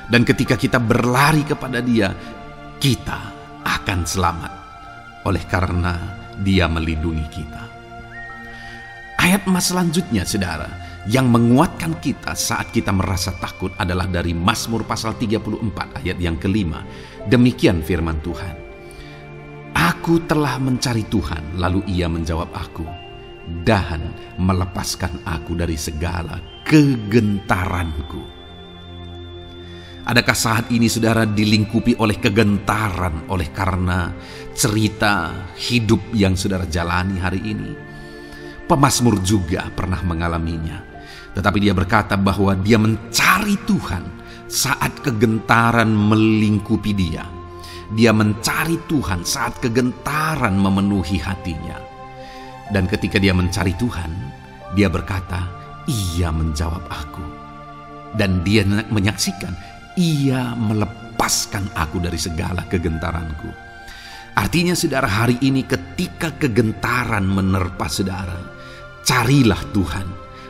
Dan ketika kita berlari kepada dia, kita akan selamat, oleh karena dia melindungi kita. Ayat emas selanjutnya saudara, yang menguatkan kita saat kita merasa takut adalah dari Mazmur pasal 34 ayat yang ke-5. Demikian firman Tuhan. Aku telah mencari Tuhan, lalu ia menjawab aku dan melepaskan aku dari segala kegentaranku. Adakah saat ini saudara dilingkupi oleh kegentaran oleh karena cerita hidup yang saudara jalani hari ini? Pemazmur juga pernah mengalaminya. Tetapi dia berkata bahwa dia mencari Tuhan saat kegentaran melingkupi dia. Dia mencari Tuhan saat kegentaran memenuhi hatinya. Dan ketika dia mencari Tuhan, dia berkata, ia menjawab aku. Dan dia menyaksikan, ia melepaskan aku dari segala kegentaranku. Artinya saudara, hari ini ketika kegentaran menerpa saudara, carilah Tuhan,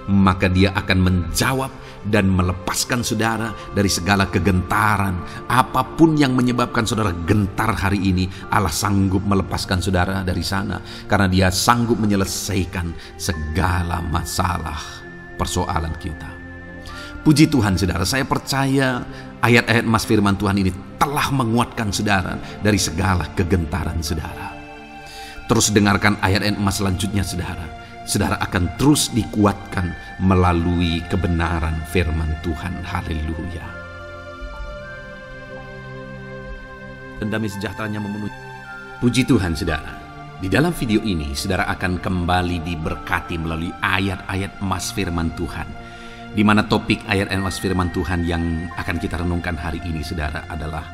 maka dia akan menjawab dan melepaskan saudara dari segala kegentaran. Apapun yang menyebabkan saudara gentar hari ini, Allah sanggup melepaskan saudara dari sana, karena dia sanggup menyelesaikan segala masalah persoalan kita. Puji Tuhan saudara, saya percaya ayat-ayat emas firman Tuhan ini telah menguatkan saudara dari segala kegentaran saudara. Terus dengarkan ayat-ayat emas selanjutnya saudara. Saudara akan terus dikuatkan melalui kebenaran firman Tuhan. Haleluya. Dan damai sejahteranya memenuhi. Puji Tuhan saudara. Di dalam video ini saudara akan kembali diberkati melalui ayat-ayat emas firman Tuhan. Di mana topik ayat emas firman Tuhan yang akan kita renungkan hari ini saudara adalah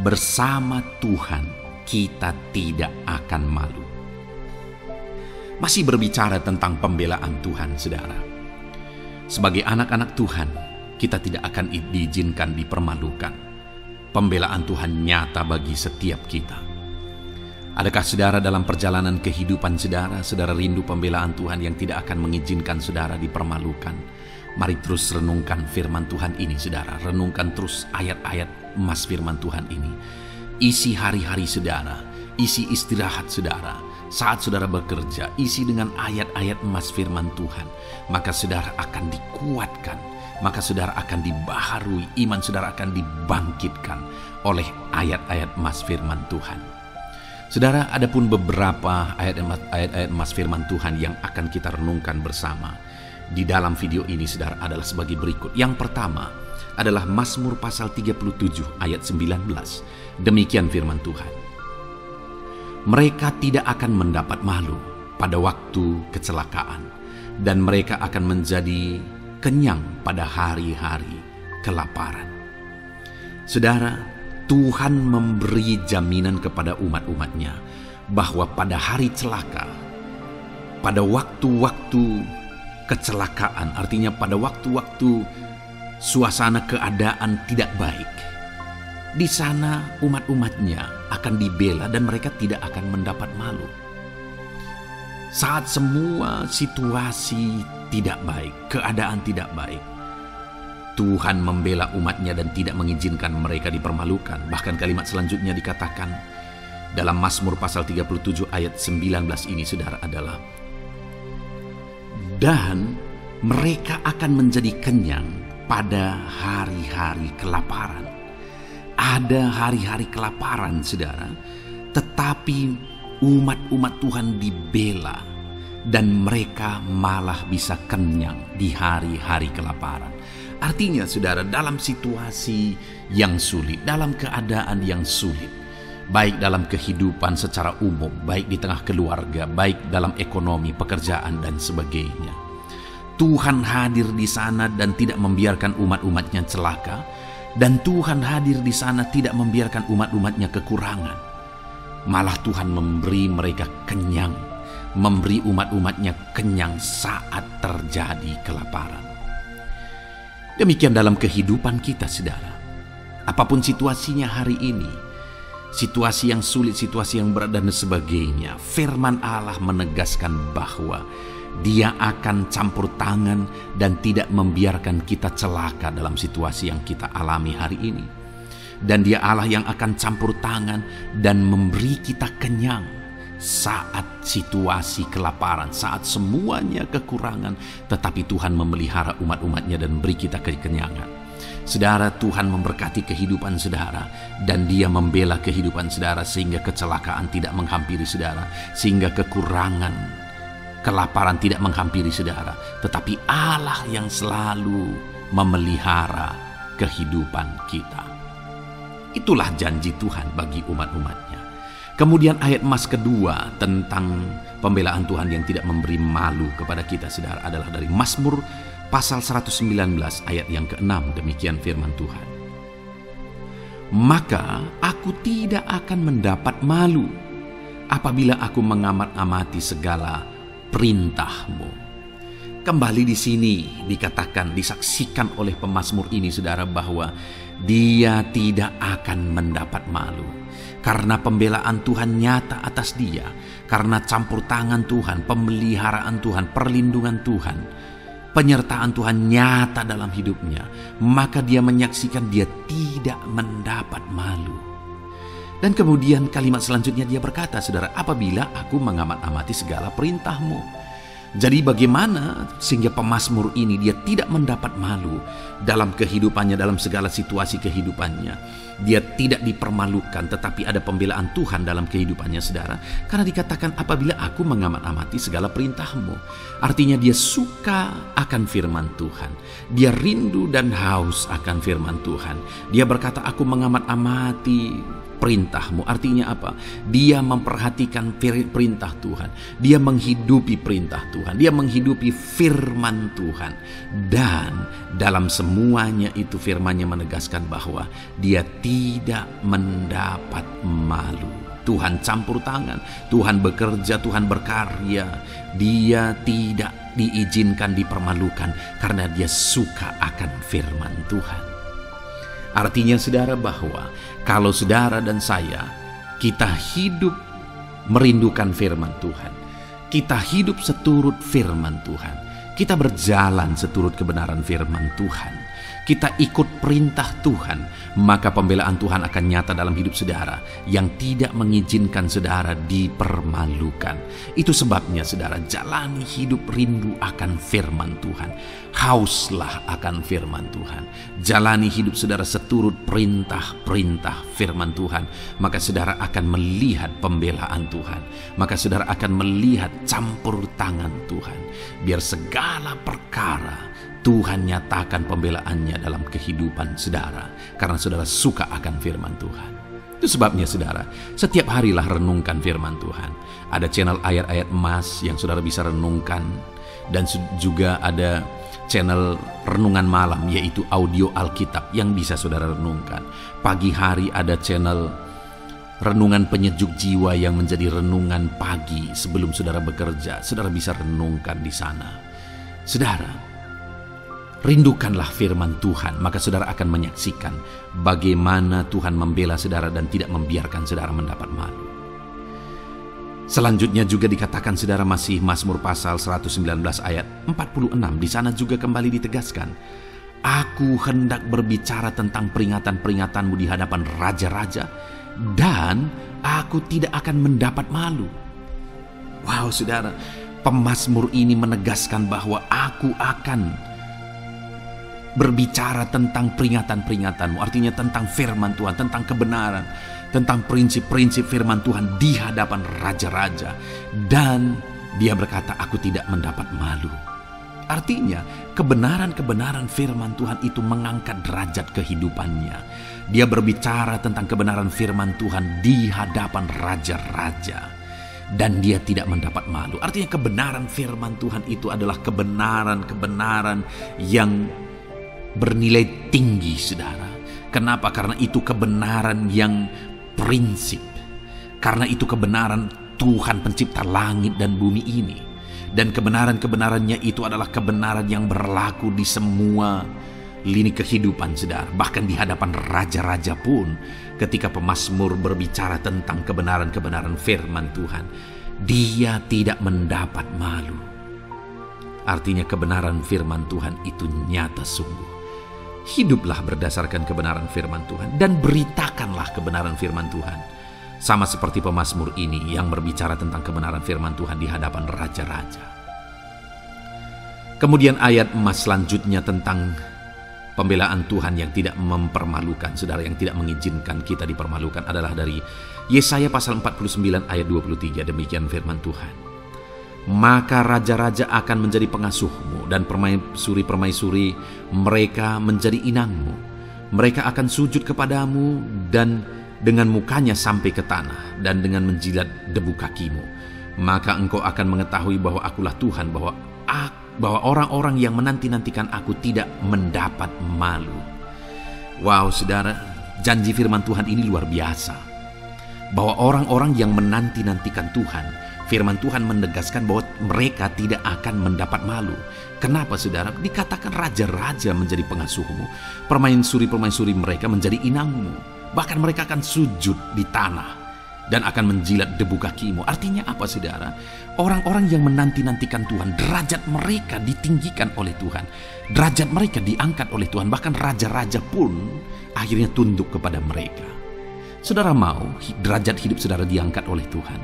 bersama Tuhan kita tidak akan malu. Masih berbicara tentang pembelaan Tuhan saudara. Sebagai anak-anak Tuhan, kita tidak akan diizinkan dipermalukan. Pembelaan Tuhan nyata bagi setiap kita. Adakah saudara dalam perjalanan kehidupan saudara rindu pembelaan Tuhan yang tidak akan mengizinkan saudara dipermalukan? Mari terus renungkan firman Tuhan ini saudara. Renungkan terus ayat-ayat emas firman Tuhan ini. Isi hari-hari saudara, isi istirahat saudara. Saat saudara bekerja, isi dengan ayat-ayat emas firman Tuhan. Maka saudara akan dikuatkan. Maka saudara akan dibaharui. Iman saudara akan dibangkitkan oleh ayat-ayat emas firman Tuhan. Saudara, ada pun beberapa ayat-ayat emas firman Tuhan yang akan kita renungkan bersama di dalam video ini saudara adalah sebagai berikut. Yang pertama adalah Mazmur pasal 37 ayat 19. Demikian firman Tuhan. Mereka tidak akan mendapat malu pada waktu kecelakaan, dan mereka akan menjadi kenyang pada hari-hari kelaparan. Saudara, Tuhan memberi jaminan kepada umat-umatnya bahwa pada hari celaka, pada waktu-waktu kecelakaan, artinya pada waktu-waktu suasana keadaan tidak baik, di sana umat-umatnya akan dibela dan mereka tidak akan mendapat malu. Saat semua situasi tidak baik, keadaan tidak baik, Tuhan membela umatnya dan tidak mengizinkan mereka dipermalukan. Bahkan kalimat selanjutnya dikatakan dalam Mazmur pasal 37 ayat 19 ini saudara adalah, dan mereka akan menjadi kenyang pada hari-hari kelaparan. Ada hari-hari kelaparan saudara, tetapi umat-umat Tuhan dibela dan mereka malah bisa kenyang di hari-hari kelaparan. Artinya saudara, dalam situasi yang sulit, dalam keadaan yang sulit, baik dalam kehidupan secara umum, baik di tengah keluarga, baik dalam ekonomi, pekerjaan dan sebagainya, Tuhan hadir di sana dan tidak membiarkan umat-umatnya celaka, dan Tuhan hadir di sana tidak membiarkan umat-umatnya kekurangan. Malah Tuhan memberi mereka kenyang, memberi umat-umatnya kenyang saat terjadi kelaparan. Demikian dalam kehidupan kita saudara. Apapun situasinya hari ini, situasi yang sulit, situasi yang berat dan sebagainya, firman Allah menegaskan bahwa Dia akan campur tangan dan tidak membiarkan kita celaka dalam situasi yang kita alami hari ini. Dan Dia Allah yang akan campur tangan dan memberi kita kenyang saat situasi kelaparan, saat semuanya kekurangan, tetapi Tuhan memelihara umat-umatnya dan beri kita kekenyangan. Saudara, Tuhan memberkati kehidupan saudara dan Dia membela kehidupan saudara sehingga kecelakaan tidak menghampiri saudara, sehingga kekurangan, kelaparan tidak menghampiri saudara, tetapi Allah yang selalu memelihara kehidupan kita. Itulah janji Tuhan bagi umat-umatnya. Kemudian ayat emas kedua tentang pembelaan Tuhan yang tidak memberi malu kepada kita saudara adalah dari Mazmur pasal 119 ayat yang ke-6. Demikian firman Tuhan. Maka aku tidak akan mendapat malu apabila aku mengamat-amati segala perintah-Mu. Kembali di sini dikatakan, disaksikan oleh pemazmur ini saudara bahwa dia tidak akan mendapat malu. Karena pembelaan Tuhan nyata atas dia, karena campur tangan Tuhan, pemeliharaan Tuhan, perlindungan Tuhan, penyertaan Tuhan nyata dalam hidupnya, maka dia menyaksikan dia tidak mendapat malu. Dan kemudian kalimat selanjutnya dia berkata, saudara, apabila aku mengamat-amati segala perintah-Mu. Jadi bagaimana sehingga pemazmur ini dia tidak mendapat malu dalam kehidupannya, dalam segala situasi kehidupannya. Dia tidak dipermalukan, tetapi ada pembelaan Tuhan dalam kehidupannya, saudara. Karena dikatakan apabila aku mengamat-amati segala perintah-Mu. Artinya dia suka akan firman Tuhan. Dia rindu dan haus akan firman Tuhan. Dia berkata, aku mengamat-amati perintah-Mu. Artinya apa? Dia memperhatikan perintah Tuhan. Dia menghidupi perintah Tuhan. Dia menghidupi firman Tuhan. Dan dalam semuanya itu firman-Nya menegaskan bahwa dia tidak mendapat malu. Tuhan campur tangan, Tuhan bekerja, Tuhan berkarya. Dia tidak diizinkan dipermalukan karena dia suka akan firman Tuhan. Artinya saudara bahwa kalau saudara dan saya, kita hidup merindukan firman Tuhan. Kita hidup seturut firman Tuhan. Kita berjalan seturut kebenaran firman Tuhan. Kita ikut perintah Tuhan, maka pembelaan Tuhan akan nyata dalam hidup saudara yang tidak mengizinkan saudara dipermalukan. Itu sebabnya saudara, jalani hidup rindu akan firman Tuhan. Hauslah akan firman Tuhan. Jalani hidup saudara seturut perintah-perintah firman Tuhan, maka saudara akan melihat pembelaan Tuhan. Maka saudara akan melihat campur tangan Tuhan. Biar segala perkara Tuhan nyatakan pembelaannya dalam kehidupan saudara, karena saudara suka akan firman Tuhan. Itu sebabnya saudara, setiap harilah renungkan firman Tuhan. Ada channel ayat-ayat emas yang saudara bisa renungkan, dan juga ada channel renungan malam, yaitu audio Alkitab yang bisa saudara renungkan. Pagi hari ada channel renungan penyejuk jiwa yang menjadi renungan pagi sebelum saudara bekerja. Saudara bisa renungkan di sana. Saudara, rindukanlah firman Tuhan, maka saudara akan menyaksikan bagaimana Tuhan membela saudara dan tidak membiarkan saudara mendapat malu. Selanjutnya juga dikatakan saudara, masih Mazmur pasal 119 ayat 46. Di sana juga kembali ditegaskan, aku hendak berbicara tentang peringatan-peringatan-Mu di hadapan raja-raja, dan aku tidak akan mendapat malu. Wow saudara, pemazmur ini menegaskan bahwa aku akan berbicara tentang peringatan-peringatan-Mu, artinya tentang firman Tuhan, tentang kebenaran, tentang prinsip-prinsip firman Tuhan di hadapan raja-raja. Dan dia berkata, aku tidak mendapat malu. Artinya, kebenaran-kebenaran firman Tuhan itu mengangkat derajat kehidupannya. Dia berbicara tentang kebenaran firman Tuhan di hadapan raja-raja, dan dia tidak mendapat malu. Artinya kebenaran firman Tuhan itu adalah kebenaran-kebenaran yang bernilai tinggi saudara. Kenapa? Karena itu kebenaran yang prinsip. Karena itu kebenaran Tuhan pencipta langit dan bumi ini. Dan kebenaran-kebenarannya itu adalah kebenaran yang berlaku di semua lini kehidupan saudara. Bahkan di hadapan raja-raja pun, ketika pemazmur berbicara tentang kebenaran-kebenaran firman Tuhan, dia tidak mendapat malu. Artinya kebenaran firman Tuhan itu nyata sungguh. Hiduplah berdasarkan kebenaran firman Tuhan dan beritakanlah kebenaran firman Tuhan. Sama seperti pemazmur ini yang berbicara tentang kebenaran firman Tuhan di hadapan raja-raja. Kemudian ayat emas selanjutnya tentang pembelaan Tuhan yang tidak mempermalukan, saudara, yang tidak mengizinkan kita dipermalukan adalah dari Yesaya pasal 49 ayat 23. Demikian firman Tuhan. Maka raja-raja akan menjadi pengasuhmu, dan permaisuri-permaisuri mereka menjadi inangmu. Mereka akan sujud kepadamu dan dengan mukanya sampai ke tanah, dan dengan menjilat debu kakimu. Maka engkau akan mengetahui bahwa akulah Tuhan, bahwa orang-orang yang menanti-nantikan aku tidak mendapat malu. Wow saudara, janji firman Tuhan ini luar biasa. Bahwa orang-orang yang menanti-nantikan Tuhan, firman Tuhan menegaskan bahwa mereka tidak akan mendapat malu. Kenapa saudara? Dikatakan raja-raja menjadi pengasuhmu, permaisuri-permaisuri mereka menjadi inangmu. Bahkan mereka akan sujud di tanah dan akan menjilat debu kakimu. Artinya apa saudara? Orang-orang yang menanti-nantikan Tuhan, derajat mereka ditinggikan oleh Tuhan. Derajat mereka diangkat oleh Tuhan. Bahkan raja-raja pun akhirnya tunduk kepada mereka. Saudara mau derajat hidup saudara diangkat oleh Tuhan?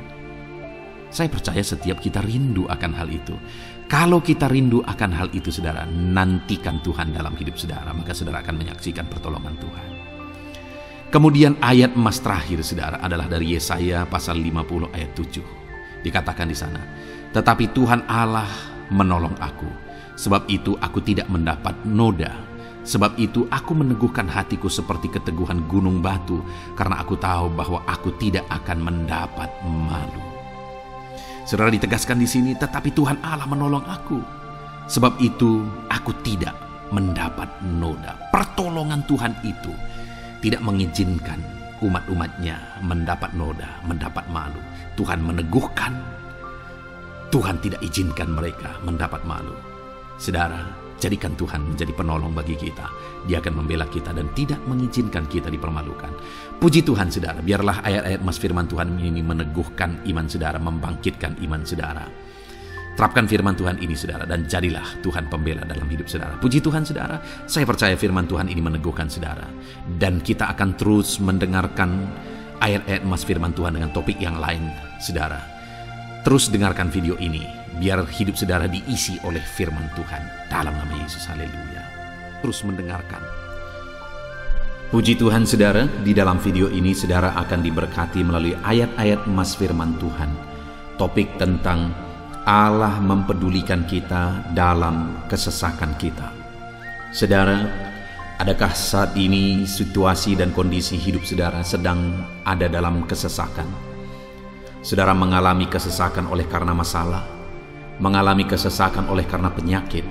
Saya percaya setiap kita rindu akan hal itu. Kalau kita rindu akan hal itu, saudara, nantikan Tuhan dalam hidup saudara, maka saudara akan menyaksikan pertolongan Tuhan. Kemudian ayat emas terakhir, saudara, adalah dari Yesaya pasal 50 ayat 7. Dikatakan di sana, "Tetapi Tuhan Allah menolong aku, sebab itu aku tidak mendapat noda. Sebab itu aku meneguhkan hatiku seperti keteguhan gunung batu, karena aku tahu bahwa aku tidak akan mendapat malu." Saudara, ditegaskan di sini, tetapi Tuhan Allah menolong aku. Sebab itu aku tidak mendapat noda. Pertolongan Tuhan itu tidak mengizinkan umat-umatnya mendapat noda, mendapat malu. Tuhan meneguhkan, Tuhan tidak izinkan mereka mendapat malu. Saudara, jadikan Tuhan menjadi penolong bagi kita. Dia akan membela kita dan tidak mengizinkan kita dipermalukan. Puji Tuhan, saudara, biarlah ayat-ayat emas firman Tuhan ini meneguhkan iman saudara, membangkitkan iman saudara. Terapkan firman Tuhan ini, saudara, dan jadilah Tuhan pembela dalam hidup saudara. Puji Tuhan, saudara, saya percaya firman Tuhan ini meneguhkan saudara. Dan kita akan terus mendengarkan ayat-ayat emas firman Tuhan dengan topik yang lain, saudara. Terus dengarkan video ini, biar hidup saudara diisi oleh firman Tuhan. Dalam nama Yesus, haleluya. Terus mendengarkan. Puji Tuhan, saudara, di dalam video ini saudara akan diberkati melalui ayat-ayat emas firman Tuhan. Topik tentang Allah mempedulikan kita dalam kesesakan kita. Saudara, adakah saat ini situasi dan kondisi hidup saudara sedang ada dalam kesesakan? Saudara mengalami kesesakan oleh karena masalah, mengalami kesesakan oleh karena penyakit,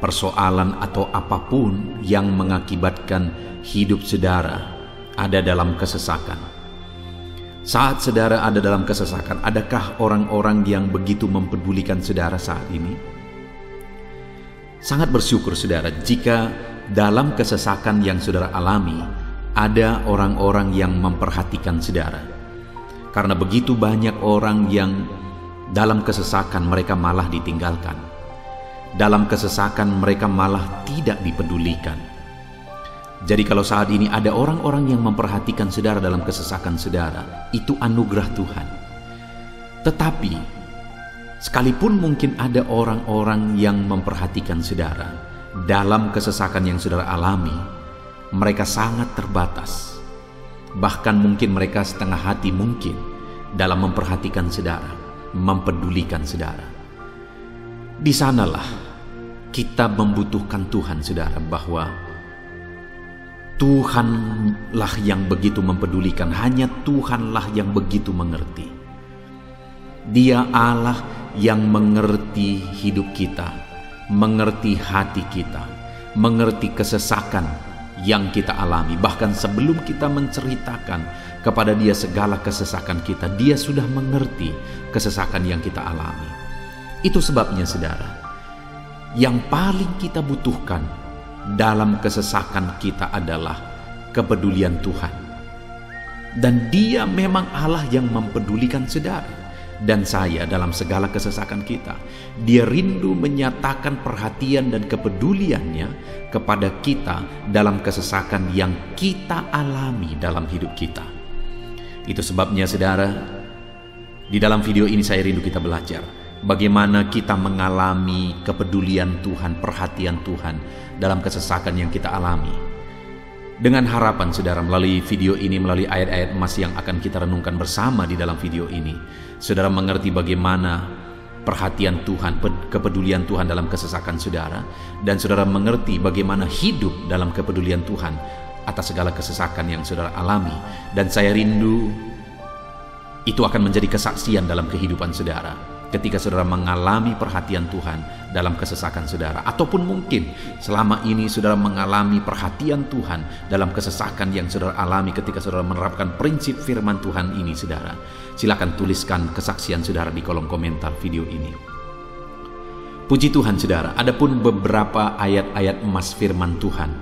persoalan atau apapun yang mengakibatkan hidup saudara ada dalam kesesakan. Saat saudara ada dalam kesesakan, adakah orang-orang yang begitu mempedulikan saudara saat ini? Sangat bersyukur saudara jika dalam kesesakan yang saudara alami ada orang-orang yang memperhatikan saudara. Karena begitu banyak orang yang dalam kesesakan mereka malah ditinggalkan. Dalam kesesakan mereka malah tidak dipedulikan. Jadi kalau saat ini ada orang-orang yang memperhatikan saudara dalam kesesakan saudara, itu anugerah Tuhan. Tetapi sekalipun mungkin ada orang-orang yang memperhatikan saudara dalam kesesakan yang saudara alami, mereka sangat terbatas. Bahkan mungkin mereka setengah hati mungkin dalam memperhatikan saudara, mempedulikan saudara. Di sanalah kita membutuhkan Tuhan, saudara, bahwa Tuhanlah yang begitu mempedulikan, hanya Tuhanlah yang begitu mengerti. Dia Allah yang mengerti hidup kita, mengerti hati kita, mengerti kesesakan yang kita alami. Bahkan sebelum kita menceritakan kepada Dia segala kesesakan kita, Dia sudah mengerti kesesakan yang kita alami. Itu sebabnya, saudara, yang paling kita butuhkan dalam kesesakan kita adalah kepedulian Tuhan. Dan Dia memang Allah yang mempedulikan saudara dan saya dalam segala kesesakan kita. Dia rindu menyatakan perhatian dan kepeduliannya kepada kita dalam kesesakan yang kita alami dalam hidup kita. Itu sebabnya, saudara, di dalam video ini saya rindu kita belajar bagaimana kita mengalami kepedulian Tuhan, perhatian Tuhan dalam kesesakan yang kita alami. Dengan harapan, saudara, melalui video ini, melalui ayat-ayat emas yang akan kita renungkan bersama di dalam video ini, saudara mengerti bagaimana perhatian Tuhan, kepedulian Tuhan dalam kesesakan saudara, dan saudara mengerti bagaimana hidup dalam kepedulian Tuhan atas segala kesesakan yang saudara alami. Dan saya rindu itu akan menjadi kesaksian dalam kehidupan saudara ketika saudara mengalami perhatian Tuhan dalam kesesakan saudara, ataupun mungkin selama ini saudara mengalami perhatian Tuhan dalam kesesakan yang saudara alami ketika saudara menerapkan prinsip firman Tuhan ini, saudara. Silakan tuliskan kesaksian saudara di kolom komentar video ini. Puji Tuhan, saudara, adapun beberapa ayat-ayat emas firman Tuhan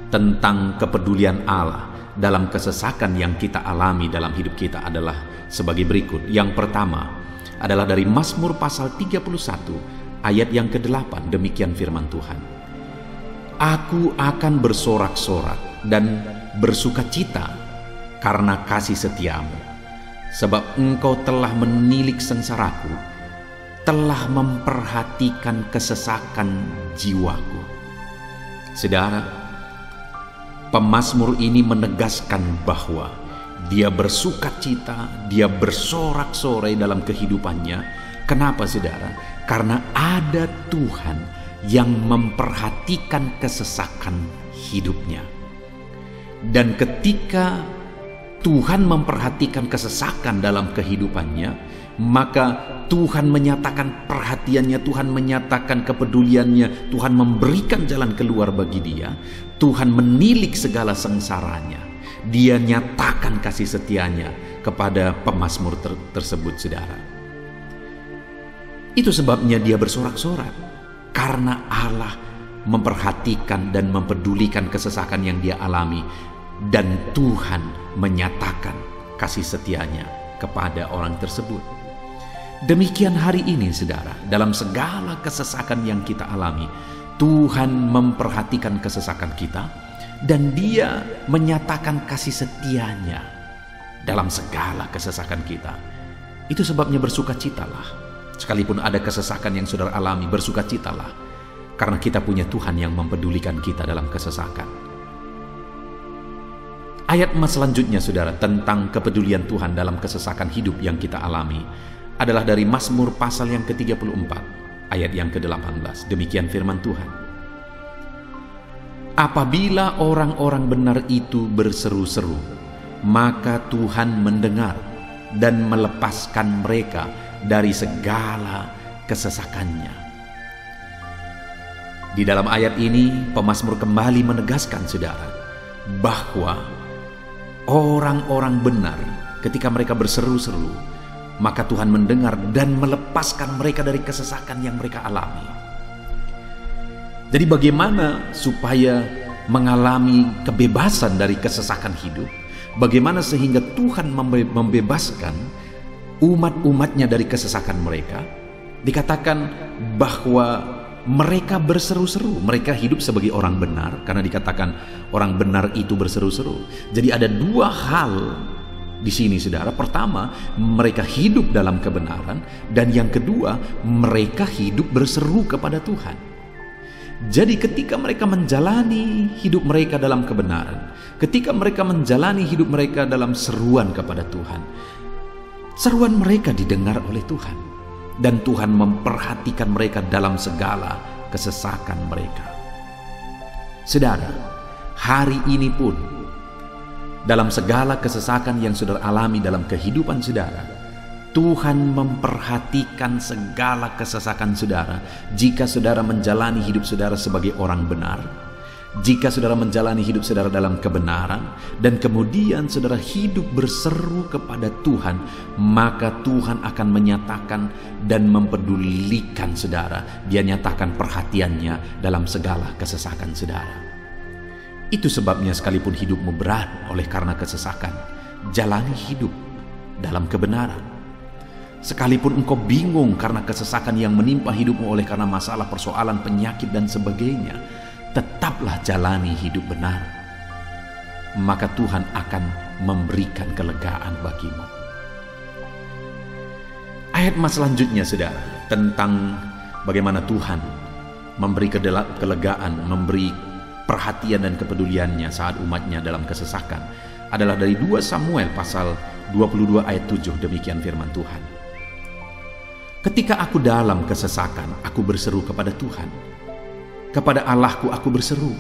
tentang kepedulian Allah dalam kesesakan yang kita alami dalam hidup kita adalah sebagai berikut. Yang pertama adalah dari Mazmur pasal 31 ayat yang ke-8. Demikian firman Tuhan. Aku akan bersorak-sorak dan bersukacita karena kasih setiamu, sebab Engkau telah menilik sengsaraku, telah memperhatikan kesesakan jiwaku. Saudara, pemazmur ini menegaskan bahwa dia bersukacita, dia bersorak-sorai dalam kehidupannya. Kenapa saudara? Karena ada Tuhan yang memperhatikan kesesakan hidupnya. Dan ketika Tuhan memperhatikan kesesakan dalam kehidupannya, maka Tuhan menyatakan perhatiannya, Tuhan menyatakan kepeduliannya, Tuhan memberikan jalan keluar bagi dia, Tuhan menilik segala sengsaranya, dia nyatakan kasih setianya kepada pemazmur tersebut, saudara. Itu sebabnya dia bersorak-sorak, karena Allah memperhatikan dan mempedulikan kesesakan yang dia alami, dan Tuhan menyatakan kasih setianya kepada orang tersebut. Demikian hari ini saudara, dalam segala kesesakan yang kita alami, Tuhan memperhatikan kesesakan kita dan Dia menyatakan kasih setianya dalam segala kesesakan kita. Itu sebabnya bersukacitalah. Sekalipun ada kesesakan yang saudara alami, bersukacitalah, karena kita punya Tuhan yang mempedulikan kita dalam kesesakan. Ayat selanjutnya saudara, tentang kepedulian Tuhan dalam kesesakan hidup yang kita alami, adalah dari Mazmur pasal yang ke-34 ayat yang ke-18. Demikian firman Tuhan. Apabila orang-orang benar itu berseru-seru, maka Tuhan mendengar dan melepaskan mereka dari segala kesesakannya. Di dalam ayat ini pemazmur kembali menegaskan saudara, bahwa orang-orang benar ketika mereka berseru-seru, maka Tuhan mendengar dan melepaskan mereka dari kesesakan yang mereka alami. Jadi bagaimana supaya mengalami kebebasan dari kesesakan hidup? Bagaimana sehingga Tuhan membebaskan umat-umatnya dari kesesakan mereka? Dikatakan bahwa mereka berseru-seru, mereka hidup sebagai orang benar, karena dikatakan orang benar itu berseru-seru. Jadi ada dua hal di sini saudara. Pertama, mereka hidup dalam kebenaran, dan yang kedua, mereka hidup berseru kepada Tuhan. Jadi ketika mereka menjalani hidup mereka dalam kebenaran, ketika mereka menjalani hidup mereka dalam seruan kepada Tuhan, seruan mereka didengar oleh Tuhan, dan Tuhan memperhatikan mereka dalam segala kesesakan mereka. Saudara, hari ini pun dalam segala kesesakan yang saudara alami dalam kehidupan saudara, Tuhan memperhatikan segala kesesakan saudara. Jika saudara menjalani hidup saudara sebagai orang benar, jika saudara menjalani hidup saudara dalam kebenaran, dan kemudian saudara hidup berseru kepada Tuhan, maka Tuhan akan menyatakan dan mempedulikan saudara. Dia nyatakan perhatiannya dalam segala kesesakan saudara. Itu sebabnya sekalipun hidupmu berat oleh karena kesesakan, jalani hidup dalam kebenaran. Sekalipun engkau bingung karena kesesakan yang menimpa hidupmu oleh karena masalah, persoalan, penyakit dan sebagainya, tetaplah jalani hidup benar. Maka Tuhan akan memberikan kelegaan bagimu. Ayat selanjutnya saudara, tentang bagaimana Tuhan memberi kelegaan, memberi perhatian dan kepeduliannya saat umatnya dalam kesesakan, adalah dari 2 Samuel pasal 22 ayat 7. Demikian firman Tuhan. Ketika aku dalam kesesakan, aku berseru kepada Tuhan. Kepada Allahku aku berseru,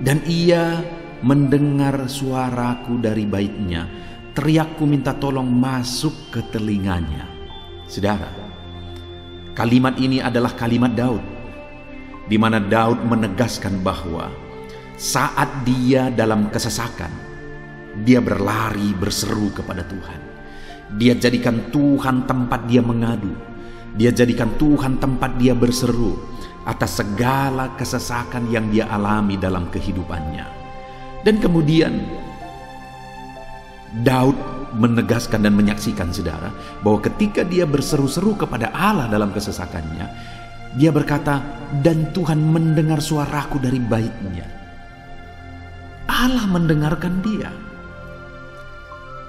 dan Ia mendengar suaraku dari baitnya. Teriakku minta tolong masuk ke telinganya. Saudara, kalimat ini adalah kalimat Daud, di mana Daud menegaskan bahwa saat dia dalam kesesakan, dia berlari berseru kepada Tuhan. Dia jadikan Tuhan tempat dia mengadu. Dia jadikan Tuhan tempat dia berseru atas segala kesesakan yang dia alami dalam kehidupannya. Dan kemudian Daud menegaskan dan menyaksikan saudara, bahwa ketika dia berseru-seru kepada Allah dalam kesesakannya, dia berkata, dan Tuhan mendengar suaraku dari baitnya. Allah mendengarkan dia.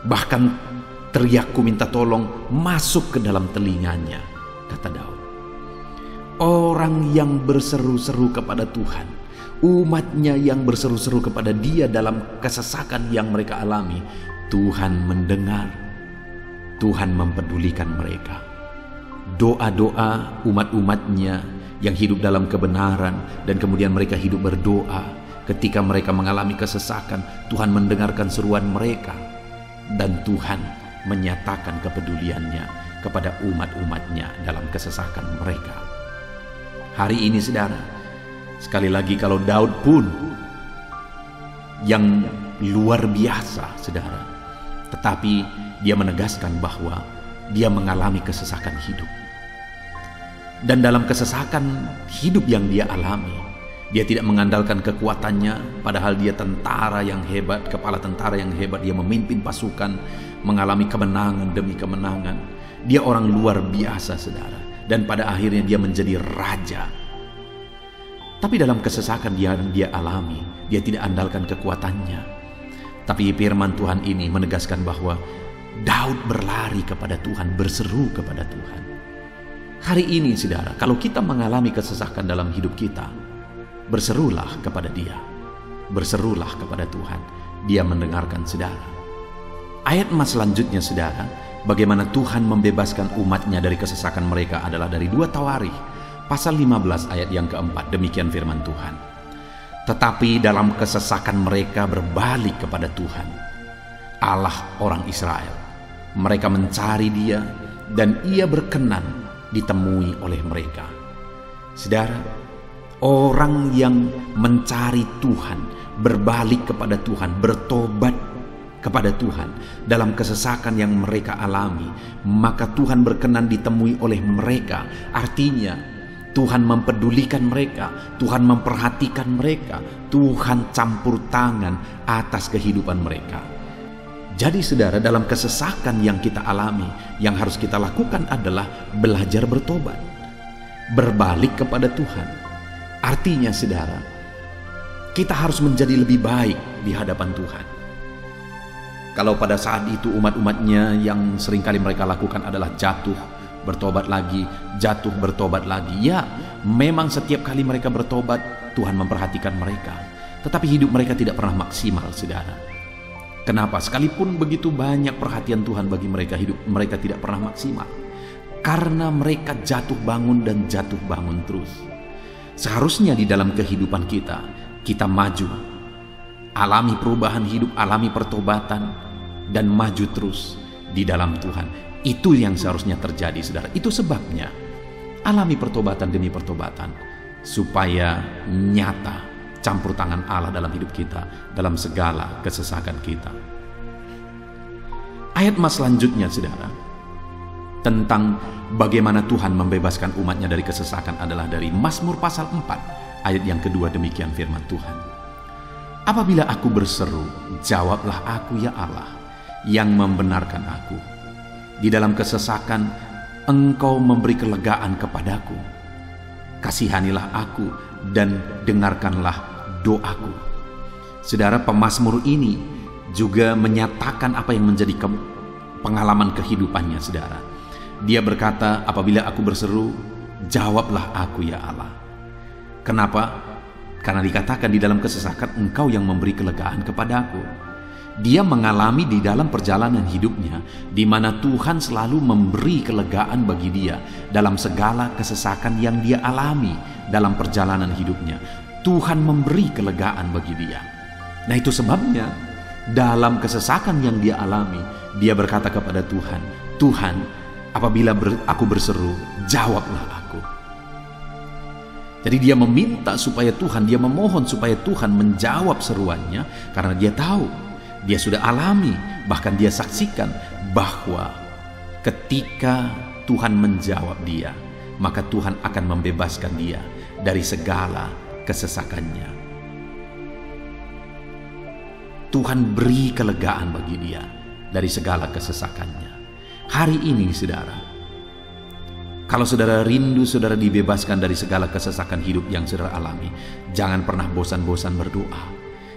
Bahkan teriakku minta tolong masuk ke dalam telinganya, kata Daud. Orang yang berseru-seru kepada Tuhan, umatnya yang berseru-seru kepada Dia dalam kesesakan yang mereka alami, Tuhan mendengar, Tuhan mempedulikan mereka. Doa-doa umat-umatnya yang hidup dalam kebenaran dan kemudian mereka hidup berdoa, ketika mereka mengalami kesesakan, Tuhan mendengarkan seruan mereka dan Tuhan menyatakan kepeduliannya kepada umat-umatnya dalam kesesakan mereka. Hari ini saudara, sekali lagi kalau Daud pun yang luar biasa saudara, tetapi dia menegaskan bahwa dia mengalami kesesakan hidup. Dan dalam kesesakan hidup yang dia alami, dia tidak mengandalkan kekuatannya, padahal dia tentara yang hebat, kepala tentara yang hebat, dia memimpin pasukan, mengalami kemenangan demi kemenangan. Dia orang luar biasa saudara. Dan pada akhirnya dia menjadi raja. Tapi dalam kesesakan yang dia alami, dia tidak andalkan kekuatannya. Tapi firman Tuhan ini menegaskan bahwa Daud berlari kepada Tuhan, berseru kepada Tuhan. Hari ini saudara, kalau kita mengalami kesesakan dalam hidup kita, berserulah kepada Dia, berserulah kepada Tuhan. Dia mendengarkan saudara. Ayat emas selanjutnya saudara, bagaimana Tuhan membebaskan umatnya dari kesesakan mereka adalah dari 2 Tawarikh pasal 15 ayat yang keempat. Demikian firman Tuhan. Tetapi dalam kesesakan mereka berbalik kepada Tuhan, Allah orang Israel. Mereka mencari Dia dan Ia berkenan ditemui oleh mereka. Saudara, orang yang mencari Tuhan, berbalik kepada Tuhan, bertobat kepada Tuhan dalam kesesakan yang mereka alami, maka Tuhan berkenan ditemui oleh mereka. Artinya Tuhan mempedulikan mereka, Tuhan memperhatikan mereka, Tuhan campur tangan atas kehidupan mereka. Jadi saudara, dalam kesesakan yang kita alami, yang harus kita lakukan adalah belajar bertobat, berbalik kepada Tuhan. Artinya saudara, kita harus menjadi lebih baik di hadapan Tuhan. Kalau pada saat itu umat-umatnya yang seringkali mereka lakukan adalah jatuh, bertobat lagi, jatuh, bertobat lagi. Ya, memang setiap kali mereka bertobat, Tuhan memperhatikan mereka. Tetapi hidup mereka tidak pernah maksimal, saudara. Kenapa? Sekalipun begitu banyak perhatian Tuhan bagi mereka, hidup mereka tidak pernah maksimal. Karena mereka jatuh bangun dan jatuh bangun terus. Seharusnya di dalam kehidupan kita, kita maju, alami perubahan hidup, alami pertobatan, dan maju terus di dalam Tuhan. Itu yang seharusnya terjadi, saudara. Itu sebabnya alami pertobatan demi pertobatan, supaya nyata campur tangan Allah dalam hidup kita, dalam segala kesesakan kita. Ayat mas selanjutnya, saudara, tentang bagaimana Tuhan membebaskan umatnya dari kesesakan adalah dari Mazmur pasal 4 ayat yang kedua. Demikian firman Tuhan. Apabila aku berseru, jawablah aku ya Allah, yang membenarkan aku. Di dalam kesesakan, Engkau memberi kelegaan kepadaku. Kasihanilah aku dan dengarkanlah doaku. Saudara, pemazmur ini juga menyatakan apa yang menjadi pengalaman kehidupannya, saudara. Dia berkata, apabila aku berseru, jawablah aku ya Allah. Kenapa? Karena dikatakan di dalam kesesakan, Engkau yang memberi kelegaan kepadaku. Dia mengalami di dalam perjalanan hidupnya, di mana Tuhan selalu memberi kelegaan bagi dia dalam segala kesesakan yang dia alami dalam perjalanan hidupnya. Tuhan memberi kelegaan bagi dia. Nah, itu sebabnya dalam kesesakan yang dia alami, dia berkata kepada Tuhan, Tuhan, apabila aku berseru, jawablah aku. Jadi dia meminta supaya Tuhan, dia memohon supaya Tuhan menjawab seruannya, karena dia tahu, dia sudah alami, bahkan dia saksikan bahwa ketika Tuhan menjawab dia, maka Tuhan akan membebaskan dia dari segala kesesakannya. Tuhan beri kelegaan bagi dia dari segala kesesakannya. Hari ini, saudara, kalau saudara rindu saudara dibebaskan dari segala kesesakan hidup yang saudara alami, jangan pernah bosan-bosan berdoa.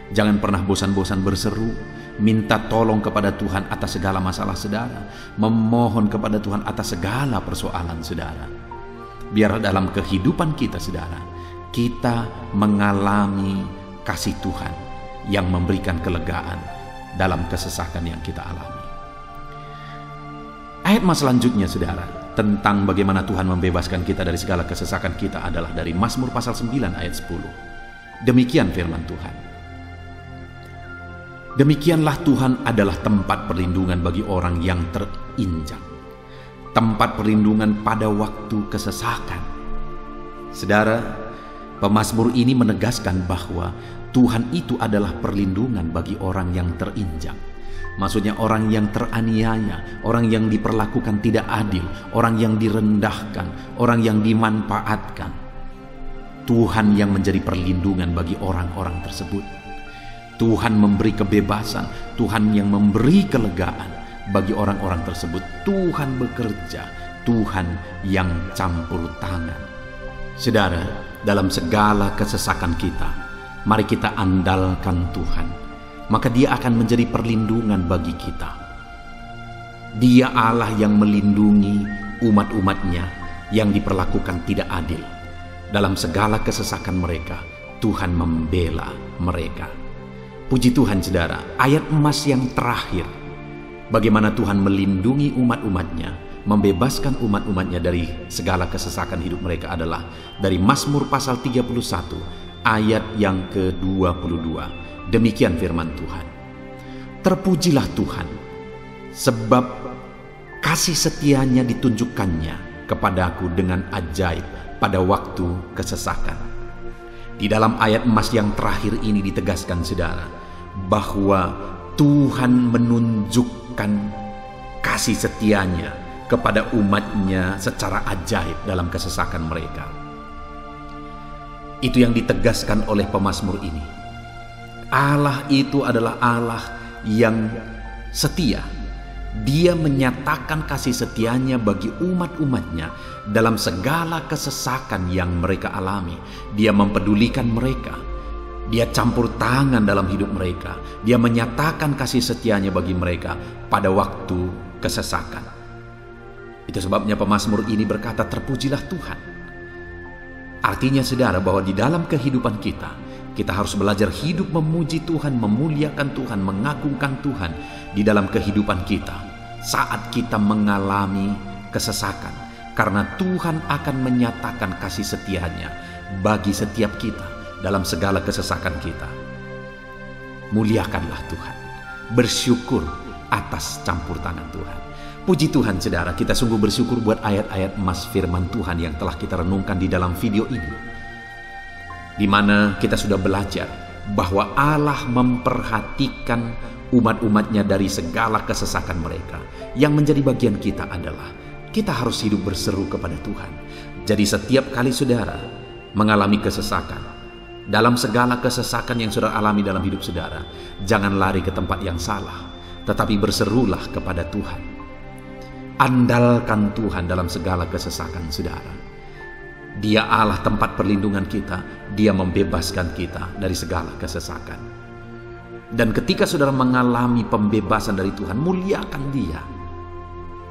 Jangan pernah bosan-bosan berseru, minta tolong kepada Tuhan atas segala masalah saudara, memohon kepada Tuhan atas segala persoalan saudara. Biar dalam kehidupan kita saudara, kita mengalami kasih Tuhan yang memberikan kelegaan dalam kesesakan yang kita alami. Ayat mas selanjutnya saudara, tentang bagaimana Tuhan membebaskan kita dari segala kesesakan kita adalah dari Mazmur pasal 9 ayat 10. Demikian firman Tuhan. Demikianlah Tuhan adalah tempat perlindungan bagi orang yang terinjak, tempat perlindungan pada waktu kesesakan. Saudara, pemazmur ini menegaskan bahwa Tuhan itu adalah perlindungan bagi orang yang terinjak. Maksudnya orang yang teraniaya, orang yang diperlakukan tidak adil, orang yang direndahkan, orang yang dimanfaatkan. Tuhan yang menjadi perlindungan bagi orang-orang tersebut. Tuhan memberi kebebasan, Tuhan yang memberi kelegaan bagi orang-orang tersebut. Tuhan bekerja, Tuhan yang campur tangan. Saudara, dalam segala kesesakan kita, mari kita andalkan Tuhan. Maka Dia akan menjadi perlindungan bagi kita. Dia Allah yang melindungi umat-umatnya yang diperlakukan tidak adil. Dalam segala kesesakan mereka, Tuhan membela mereka. Puji Tuhan saudara, ayat emas yang terakhir, bagaimana Tuhan melindungi umat-umatnya, membebaskan umat-umatnya dari segala kesesakan hidup mereka adalah dari Mazmur pasal 31 ayat yang ke-22. Demikian firman Tuhan. Terpujilah Tuhan, sebab kasih setianya ditunjukkannya kepadaku dengan ajaib pada waktu kesesakan. Di dalam ayat emas yang terakhir ini ditegaskan saudara, bahwa Tuhan menunjukkan kasih setianya kepada umatnya secara ajaib dalam kesesakan mereka. Itu yang ditegaskan oleh pemazmur ini. Allah itu adalah Allah yang setia. Dia menyatakan kasih setianya bagi umat-umatnya dalam segala kesesakan yang mereka alami. Dia mempedulikan mereka. Dia campur tangan dalam hidup mereka. Dia menyatakan kasih setianya bagi mereka pada waktu kesesakan. Itu sebabnya pemazmur ini berkata, terpujilah Tuhan. Artinya saudara, bahwa di dalam kehidupan kita harus belajar hidup memuji Tuhan, memuliakan Tuhan, mengagungkan Tuhan di dalam kehidupan kita saat kita mengalami kesesakan. Karena Tuhan akan menyatakan kasih setianya bagi setiap kita dalam segala kesesakan kita. Muliakanlah Tuhan, bersyukur atas campur tangan Tuhan. Puji Tuhan saudara, kita sungguh bersyukur buat ayat-ayat emas firman Tuhan yang telah kita renungkan di dalam video ini, di mana kita sudah belajar bahwa Allah memperhatikan umat-umatnya dari segala kesesakan mereka. Yang menjadi bagian kita adalah kita harus hidup berseru kepada Tuhan. Jadi setiap kali saudara mengalami kesesakan, dalam segala kesesakan yang saudara alami dalam hidup saudara, jangan lari ke tempat yang salah, tetapi berserulah kepada Tuhan. Andalkan Tuhan dalam segala kesesakan saudara. Dia Allah tempat perlindungan kita. Dia membebaskan kita dari segala kesesakan. Dan ketika saudara mengalami pembebasan dari Tuhan, muliakan Dia.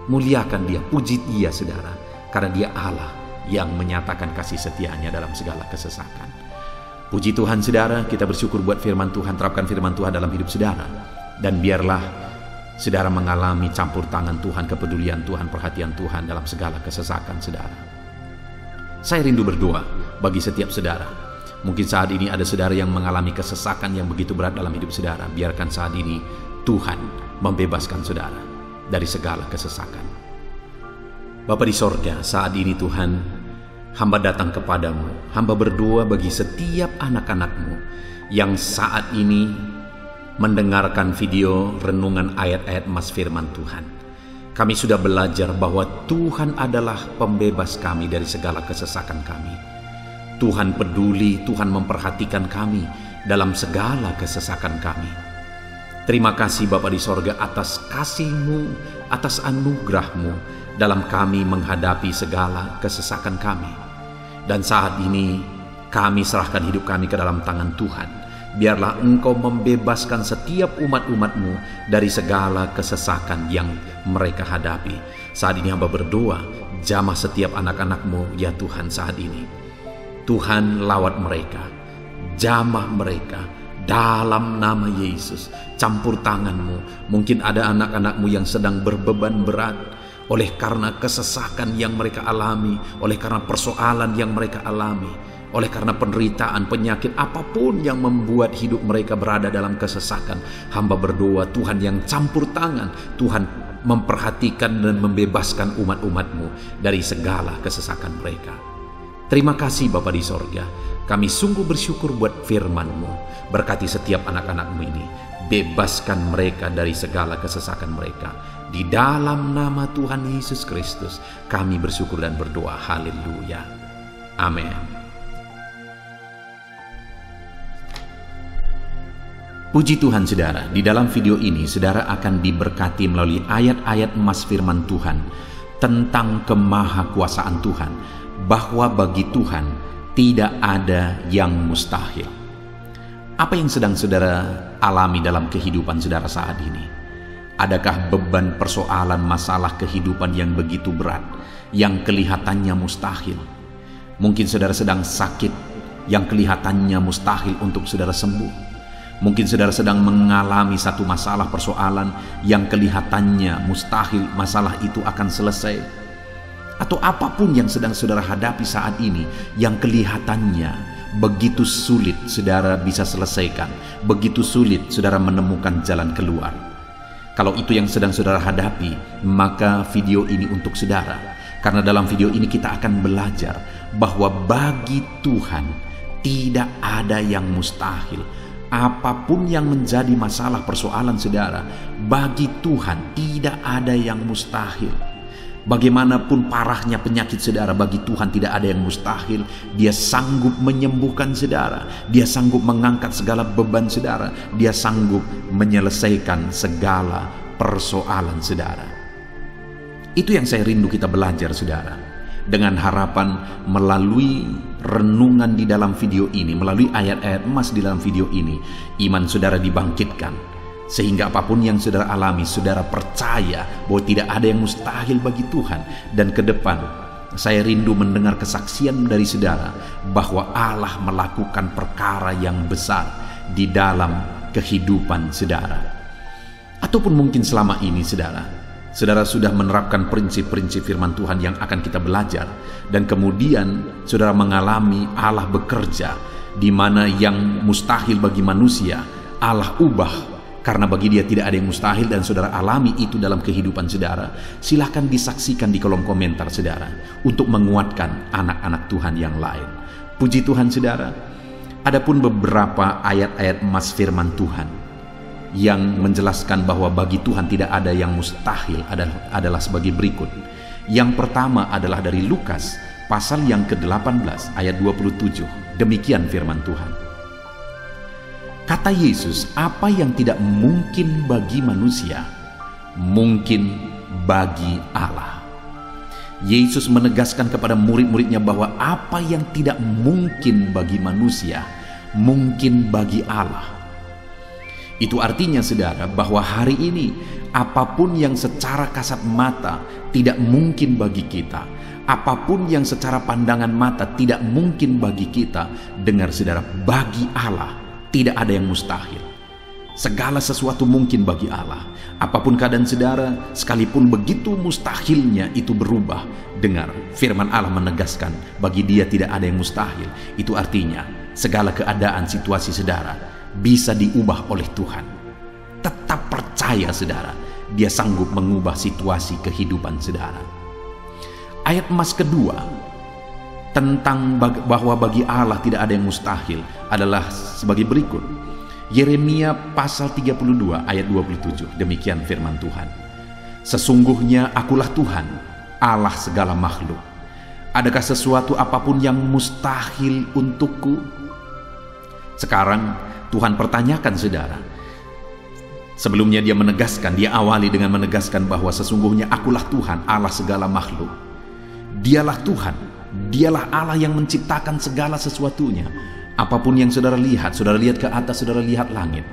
Muliakan Dia, puji Dia saudara. Karena Dia Allah yang menyatakan kasih setianya dalam segala kesesakan. Puji Tuhan saudara, kita bersyukur buat firman Tuhan. Terapkan firman Tuhan dalam hidup saudara. Dan biarlah saudara mengalami campur tangan Tuhan, kepedulian Tuhan, perhatian Tuhan dalam segala kesesakan saudara. Saya rindu berdoa bagi setiap saudara. Mungkin saat ini ada saudara yang mengalami kesesakan yang begitu berat dalam hidup saudara. Biarkan saat ini Tuhan membebaskan saudara dari segala kesesakan. Bapa di sorga, saat ini Tuhan, hamba datang kepadamu. Hamba berdoa bagi setiap anak-anak-Mu yang saat ini mendengarkan video renungan ayat-ayat emas firman Tuhan. Kami sudah belajar bahwa Tuhan adalah pembebas kami dari segala kesesakan kami. Tuhan peduli, Tuhan memperhatikan kami dalam segala kesesakan kami. Terima kasih Bapa di sorga atas kasih-Mu, atas anugerah-Mu dalam kami menghadapi segala kesesakan kami. Dan saat ini kami serahkan hidup kami ke dalam tangan Tuhan. Biarlah Engkau membebaskan setiap umat-umat-Mu dari segala kesesakan yang mereka hadapi. Saat ini hamba berdoa, jamah setiap anak-anak-Mu ya Tuhan saat ini. Tuhan, lawat mereka, jamah mereka dalam nama Yesus. Campur tangan-Mu. Mungkin ada anak-anak-Mu yang sedang berbeban berat oleh karena kesesakan yang mereka alami, oleh karena persoalan yang mereka alami, oleh karena penderitaan, penyakit, apapun yang membuat hidup mereka berada dalam kesesakan. Hamba berdoa, Tuhan yang campur tangan, Tuhan memperhatikan dan membebaskan umat-umat-Mu dari segala kesesakan mereka. Terima kasih Bapa di sorga, kami sungguh bersyukur buat firman-Mu. Berkati setiap anak-anak-Mu ini, bebaskan mereka dari segala kesesakan mereka. Di dalam nama Tuhan Yesus Kristus kami bersyukur dan berdoa. Haleluya. Amin. Puji Tuhan saudara, di dalam video ini saudara akan diberkati melalui ayat-ayat emas firman Tuhan tentang kemahakuasaan Tuhan, bahwa bagi Tuhan tidak ada yang mustahil. Apa yang sedang saudara alami dalam kehidupan saudara saat ini? Adakah beban, persoalan, masalah kehidupan yang begitu berat, yang kelihatannya mustahil? Mungkin saudara sedang sakit, yang kelihatannya mustahil untuk saudara sembuh. Mungkin saudara sedang mengalami satu masalah, persoalan yang kelihatannya mustahil masalah itu akan selesai. Atau apapun yang sedang saudara hadapi saat ini yang kelihatannya begitu sulit saudara bisa selesaikan, begitu sulit saudara menemukan jalan keluar. Kalau itu yang sedang saudara hadapi, maka video ini untuk saudara. Karena dalam video ini kita akan belajar bahwa bagi Tuhan tidak ada yang mustahil. Apapun yang menjadi masalah, persoalan saudara, bagi Tuhan tidak ada yang mustahil. Bagaimanapun parahnya penyakit saudara, bagi Tuhan tidak ada yang mustahil. Dia sanggup menyembuhkan saudara, Dia sanggup mengangkat segala beban saudara, Dia sanggup menyelesaikan segala persoalan saudara. Itu yang saya rindu kita belajar saudara. Dengan harapan melalui renungan di dalam video ini, melalui ayat-ayat emas di dalam video ini, iman saudara dibangkitkan. Sehingga apapun yang saudara alami, saudara percaya bahwa tidak ada yang mustahil bagi Tuhan. Dan ke depan, saya rindu mendengar kesaksian dari saudara bahwa Allah melakukan perkara yang besar di dalam kehidupan saudara. Ataupun mungkin selama ini saudara sudah menerapkan prinsip-prinsip firman Tuhan yang akan kita belajar. Dan kemudian saudara mengalami Allah bekerja, di mana yang mustahil bagi manusia, Allah ubah. Karena bagi Dia tidak ada yang mustahil, dan saudara alami itu dalam kehidupan saudara. Silahkan disaksikan di kolom komentar saudara, untuk menguatkan anak-anak Tuhan yang lain. Puji Tuhan saudara. Adapun beberapa ayat-ayat emas firman Tuhan yang menjelaskan bahwa bagi Tuhan tidak ada yang mustahil adalah sebagai berikut. Yang pertama adalah dari Lukas pasal yang ke-18 ayat 27. Demikian firman Tuhan. Kata Yesus, apa yang tidak mungkin bagi manusia, mungkin bagi Allah. Yesus menegaskan kepada murid-muridnya bahwa apa yang tidak mungkin bagi manusia, mungkin bagi Allah. Itu artinya saudara, bahwa hari ini apapun yang secara kasat mata tidak mungkin bagi kita, apapun yang secara pandangan mata tidak mungkin bagi kita, dengar saudara, bagi Allah tidak ada yang mustahil. Segala sesuatu mungkin bagi Allah. Apapun keadaan saudara, sekalipun begitu mustahilnya itu berubah. Dengar, firman Allah menegaskan, bagi Dia tidak ada yang mustahil. Itu artinya, segala keadaan situasi saudara bisa diubah oleh Tuhan. Tetap percaya saudara, Dia sanggup mengubah situasi kehidupan saudara. Ayat emas kedua tentang bahwa bagi Allah tidak ada yang mustahil adalah sebagai berikut. Yeremia pasal 32 ayat 27. Demikian firman Tuhan. Sesungguhnya akulah Tuhan, Allah segala makhluk. Adakah sesuatu apapun yang mustahil untukku? Sekarang Tuhan pertanyakan saudara. Sebelumnya Dia menegaskan, Dia awali dengan menegaskan bahwa sesungguhnya akulah Tuhan, Allah segala makhluk. Dialah Tuhan, Dialah Allah yang menciptakan segala sesuatunya. Apapun yang saudara lihat ke atas, saudara lihat langit,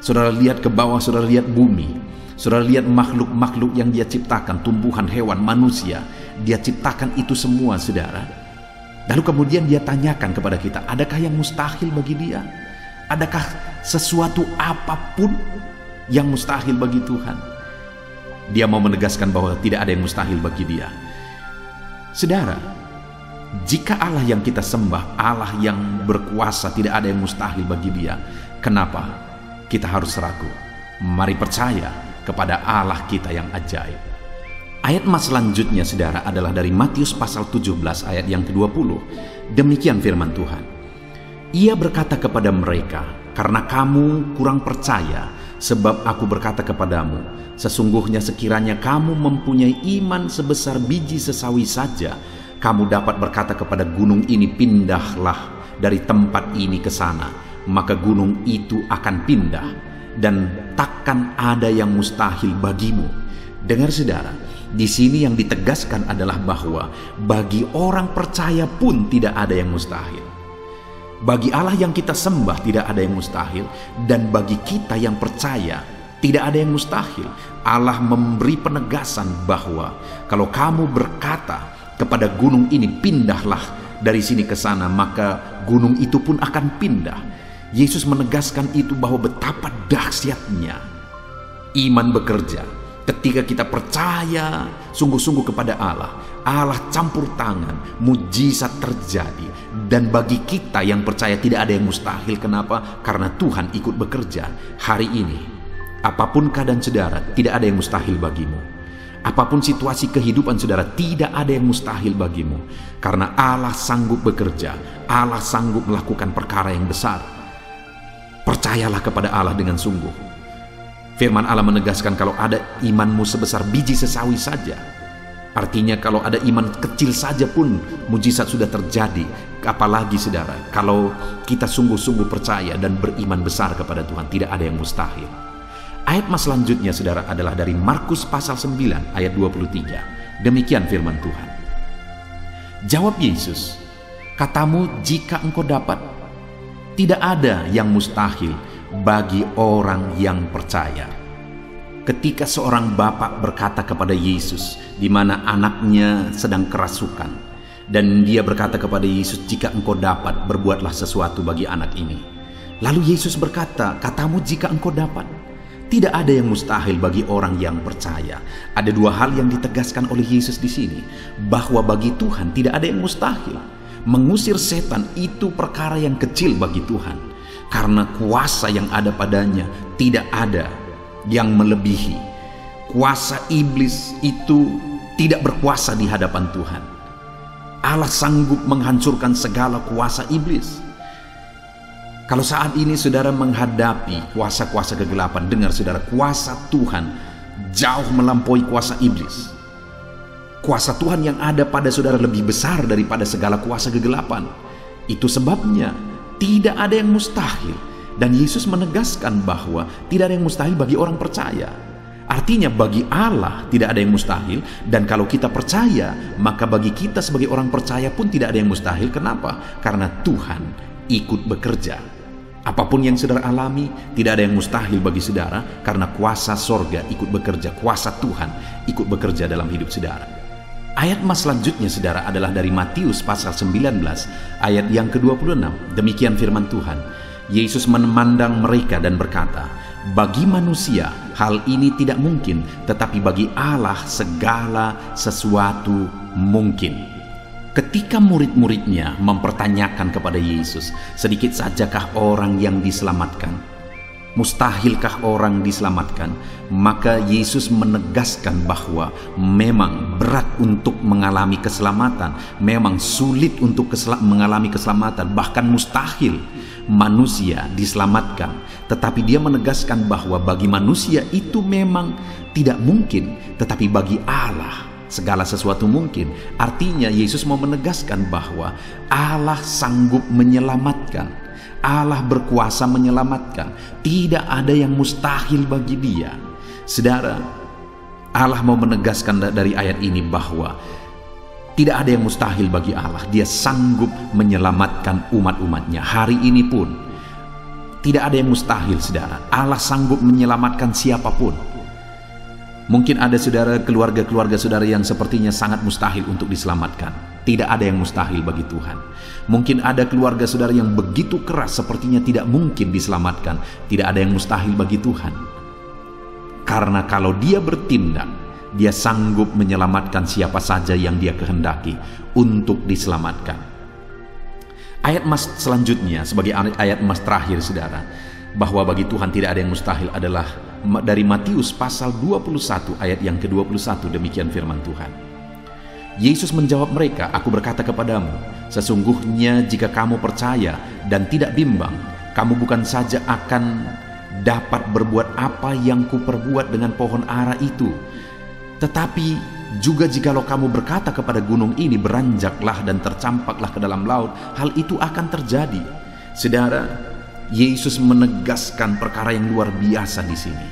saudara lihat ke bawah, saudara lihat bumi, saudara lihat makhluk-makhluk yang Dia ciptakan, tumbuhan, hewan, manusia, Dia ciptakan itu semua, saudara. Lalu kemudian Dia tanyakan kepada kita, adakah yang mustahil bagi Dia? Adakah sesuatu apapun yang mustahil bagi Tuhan? Dia mau menegaskan bahwa tidak ada yang mustahil bagi Dia. Saudara, jika Allah yang kita sembah, Allah yang berkuasa, tidak ada yang mustahil bagi Dia, kenapa kita harus ragu? Mari percaya kepada Allah kita yang ajaib. Ayat emas selanjutnya, saudara, adalah dari Matius pasal 17 ayat yang ke-20. Demikian firman Tuhan. Ia berkata kepada mereka, karena kamu kurang percaya, sebab aku berkata kepadamu, sesungguhnya sekiranya kamu mempunyai iman sebesar biji sesawi saja, kamu dapat berkata kepada gunung ini, pindahlah dari tempat ini ke sana, maka gunung itu akan pindah, dan takkan ada yang mustahil bagimu. Dengar saudara, di sini yang ditegaskan adalah bahwa bagi orang percaya pun tidak ada yang mustahil. Bagi Allah yang kita sembah tidak ada yang mustahil, dan bagi kita yang percaya tidak ada yang mustahil. Allah memberi penegasan bahwa kalau kamu berkata kepada gunung ini, pindahlah dari sini ke sana, maka gunung itu pun akan pindah. Yesus menegaskan itu bahwa betapa dahsyatnya iman bekerja. Ketika kita percaya sungguh-sungguh kepada Allah, Allah campur tangan, mujizat terjadi. Dan bagi kita yang percaya tidak ada yang mustahil. Kenapa? Karena Tuhan ikut bekerja. Hari ini, apapun keadaan saudara, tidak ada yang mustahil bagimu. Apapun situasi kehidupan saudara, tidak ada yang mustahil bagimu. Karena Allah sanggup bekerja, Allah sanggup melakukan perkara yang besar. Percayalah kepada Allah dengan sungguh. Firman Allah menegaskan kalau ada imanmu sebesar biji sesawi saja. Artinya kalau ada iman kecil saja pun mujizat sudah terjadi. Apalagi saudara, kalau kita sungguh-sungguh percaya dan beriman besar kepada Tuhan, tidak ada yang mustahil. Ayat mas selanjutnya saudara adalah dari Markus pasal 9 ayat 23. Demikian firman Tuhan. Jawab Yesus, katamu jika engkau dapat, tidak ada yang mustahil bagi orang yang percaya. Ketika seorang bapak berkata kepada Yesus, di mana anaknya sedang kerasukan, dan dia berkata kepada Yesus, jika engkau dapat, berbuatlah sesuatu bagi anak ini. Lalu Yesus berkata, katamu jika engkau dapat. Tidak ada yang mustahil bagi orang yang percaya. Ada dua hal yang ditegaskan oleh Yesus di sini, bahwa bagi Tuhan tidak ada yang mustahil. Mengusir setan itu perkara yang kecil bagi Tuhan. Karena kuasa yang ada padanya tidak ada yang melebihi. Kuasa iblis itu tidak berkuasa di hadapan Tuhan. Allah sanggup menghancurkan segala kuasa iblis. Kalau saat ini saudara menghadapi kuasa-kuasa kegelapan, dengar saudara, kuasa Tuhan jauh melampaui kuasa iblis. Kuasa Tuhan yang ada pada saudara lebih besar daripada segala kuasa kegelapan. Itu sebabnya tidak ada yang mustahil. Dan Yesus menegaskan bahwa tidak ada yang mustahil bagi orang percaya. Artinya bagi Allah tidak ada yang mustahil. Dan kalau kita percaya, maka bagi kita sebagai orang percaya pun tidak ada yang mustahil. Kenapa? Karena Tuhan ikut bekerja. Apapun yang saudara alami, tidak ada yang mustahil bagi saudara. Karena kuasa sorga ikut bekerja. Kuasa Tuhan ikut bekerja dalam hidup saudara. Ayat mas selanjutnya saudara adalah dari Matius pasal 19 ayat yang ke-26. Demikian firman Tuhan. Yesus memandang mereka dan berkata, bagi manusia hal ini tidak mungkin, tetapi bagi Allah segala sesuatu mungkin. Ketika murid-muridnya mempertanyakan kepada Yesus, sedikit sajakah orang yang diselamatkan? Mustahilkah orang diselamatkan? Maka Yesus menegaskan bahwa memang berat untuk mengalami keselamatan, memang sulit untuk mengalami keselamatan, bahkan mustahil manusia diselamatkan. Tetapi dia menegaskan bahwa bagi manusia itu memang tidak mungkin, tetapi bagi Allah segala sesuatu mungkin. Artinya Yesus mau menegaskan bahwa Allah sanggup menyelamatkan. Allah berkuasa menyelamatkan. Tidak ada yang mustahil bagi Dia. Saudara, Allah mau menegaskan dari ayat ini bahwa Tidak ada yang mustahil bagi Allah. Dia sanggup menyelamatkan umat-umatnya. Hari ini pun tidak ada yang mustahil, saudara. Allah sanggup menyelamatkan siapapun. Mungkin ada saudara, keluarga-keluarga saudara yang sepertinya sangat mustahil untuk diselamatkan. Tidak ada yang mustahil bagi Tuhan. Mungkin ada keluarga saudara yang begitu keras sepertinya tidak mungkin diselamatkan. Tidak ada yang mustahil bagi Tuhan. Karena kalau Dia bertindak, Dia sanggup menyelamatkan siapa saja yang Dia kehendaki untuk diselamatkan. Ayat emas selanjutnya sebagai ayat emas terakhir, saudara, bahwa bagi Tuhan tidak ada yang mustahil adalah dari Matius pasal 21 ayat yang ke-21. Demikian firman Tuhan. Yesus menjawab mereka, "Aku berkata kepadamu, sesungguhnya jika kamu percaya dan tidak bimbang, kamu bukan saja akan dapat berbuat apa yang kuperbuat dengan pohon ara itu, tetapi juga jikalau kamu berkata kepada gunung ini, beranjaklah dan tercampaklah ke dalam laut, hal itu akan terjadi." Saudara, Yesus menegaskan perkara yang luar biasa di sini,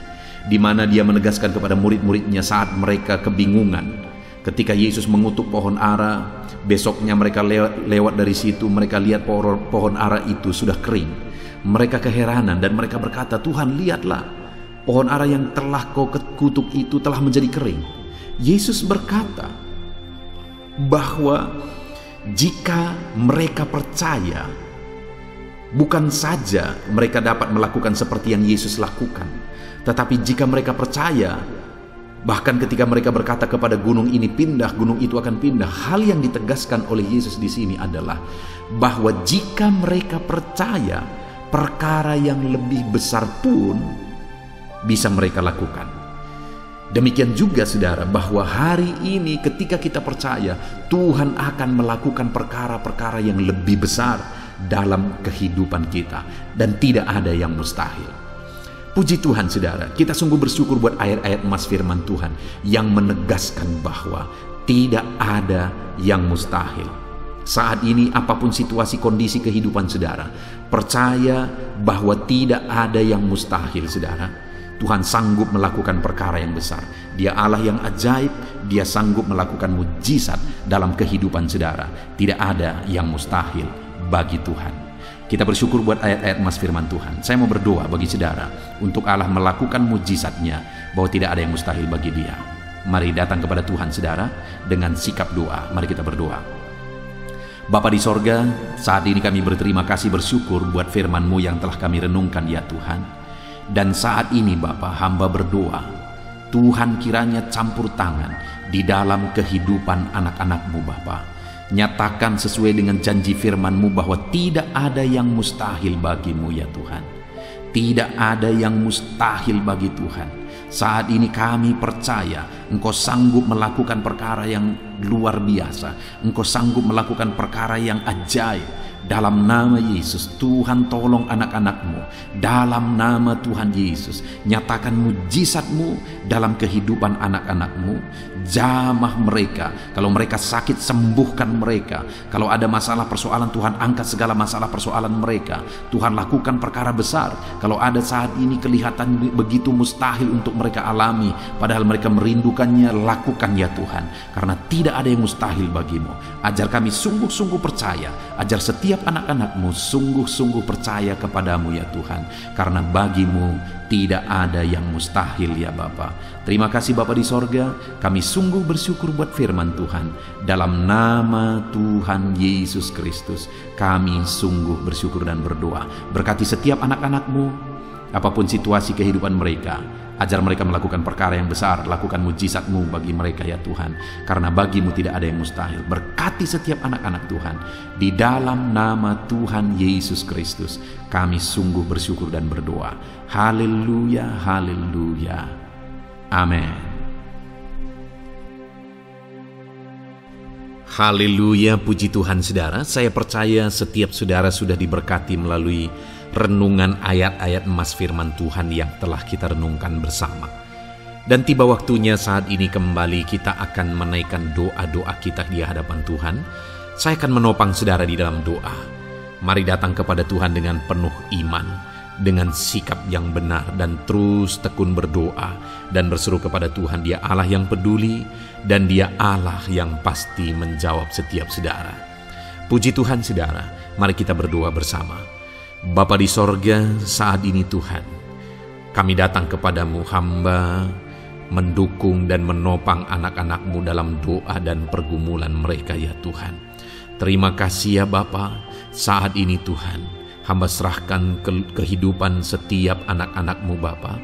di mana Dia menegaskan kepada murid-muridnya saat mereka kebingungan. Ketika Yesus mengutuk pohon ara, besoknya mereka lewat dari situ, mereka lihat pohon ara itu sudah kering. Mereka keheranan dan mereka berkata, "Tuhan, lihatlah, pohon ara yang telah kau kutuk itu telah menjadi kering." Yesus berkata bahwa jika mereka percaya, bukan saja mereka dapat melakukan seperti yang Yesus lakukan, tetapi jika mereka percaya, bahkan ketika mereka berkata kepada gunung ini pindah, gunung itu akan pindah. Hal yang ditegaskan oleh Yesus di sini adalah bahwa jika mereka percaya, perkara yang lebih besar pun bisa mereka lakukan. Demikian juga saudara, bahwa hari ini ketika kita percaya, Tuhan akan melakukan perkara-perkara yang lebih besar dalam kehidupan kita, dan tidak ada yang mustahil. Puji Tuhan saudara, kita sungguh bersyukur buat ayat-ayat emas firman Tuhan yang menegaskan bahwa tidak ada yang mustahil. Saat ini apapun situasi kondisi kehidupan saudara, percaya bahwa tidak ada yang mustahil saudara. Tuhan sanggup melakukan perkara yang besar. Dia Allah yang ajaib, Dia sanggup melakukan mujizat dalam kehidupan saudara. Tidak ada yang mustahil bagi Tuhan. Kita bersyukur buat ayat-ayat emas firman Tuhan. Saya mau berdoa bagi saudara untuk Allah melakukan mujizatnya, bahwa tidak ada yang mustahil bagi Dia. Mari datang kepada Tuhan saudara dengan sikap doa. Mari kita berdoa. Bapa di sorga, saat ini kami berterima kasih bersyukur buat firman-Mu yang telah kami renungkan ya Tuhan. Dan saat ini Bapa, hamba berdoa, Tuhan kiranya campur tangan di dalam kehidupan anak-anak-Mu Bapa. Nyatakan sesuai dengan janji firman-Mu bahwa tidak ada yang mustahil bagi-Mu ya Tuhan. Tidak ada yang mustahil bagi Tuhan. Saat ini kami percaya Engkau sanggup melakukan perkara yang luar biasa. Engkau sanggup melakukan perkara yang ajaib. Dalam nama Yesus, Tuhan tolong anak-anak-Mu. Dalam nama Tuhan Yesus, nyatakan mujizat-Mu dalam kehidupan anak-anak-Mu. Jamah mereka. Kalau mereka sakit, sembuhkan mereka. Kalau ada masalah persoalan, Tuhan angkat segala masalah persoalan mereka. Tuhan lakukan perkara besar. Kalau ada saat ini kelihatan begitu mustahil untuk mereka alami, padahal mereka merindukannya, lakukan ya Tuhan. Karena tidak ada yang mustahil bagi-Mu. Ajar kami sungguh-sungguh percaya. Ajar setiap anak-anak-Mu sungguh-sungguh percaya kepadamu ya Tuhan. Karena bagi-Mu tidak ada yang mustahil ya Bapa. Terima kasih Bapa di sorga. Kami sungguh bersyukur buat firman Tuhan. Dalam nama Tuhan Yesus Kristus, kami sungguh bersyukur dan berdoa. Berkati setiap anak-anak-Mu, apapun situasi kehidupan mereka. Ajar mereka melakukan perkara yang besar. Lakukan mujizat-Mu bagi mereka ya Tuhan. Karena bagi-Mu tidak ada yang mustahil. Berkati setiap anak-anak Tuhan. Di dalam nama Tuhan Yesus Kristus, kami sungguh bersyukur dan berdoa. Haleluya, haleluya. Amin. Haleluya, puji Tuhan saudara. Saya percaya setiap saudara sudah diberkati melalui renungan ayat-ayat emas firman Tuhan yang telah kita renungkan bersama. Dan tiba waktunya saat ini kembali kita akan menaikkan doa-doa kita di hadapan Tuhan. Saya akan menopang saudara di dalam doa. Mari datang kepada Tuhan dengan penuh iman. dengan sikap yang benar dan terus tekun berdoa dan berseru kepada Tuhan. Dia Allah yang peduli dan Dia Allah yang pasti menjawab setiap saudara. Puji Tuhan saudara, mari kita berdoa bersama. Bapa di sorga, saat ini Tuhan, kami datang kepadamu, hamba mendukung dan menopang anak-anak-Mu dalam doa dan pergumulan mereka ya Tuhan. Terima kasih ya Bapa, saat ini Tuhan, hamba serahkan kehidupan setiap anak-anak-Mu Bapa.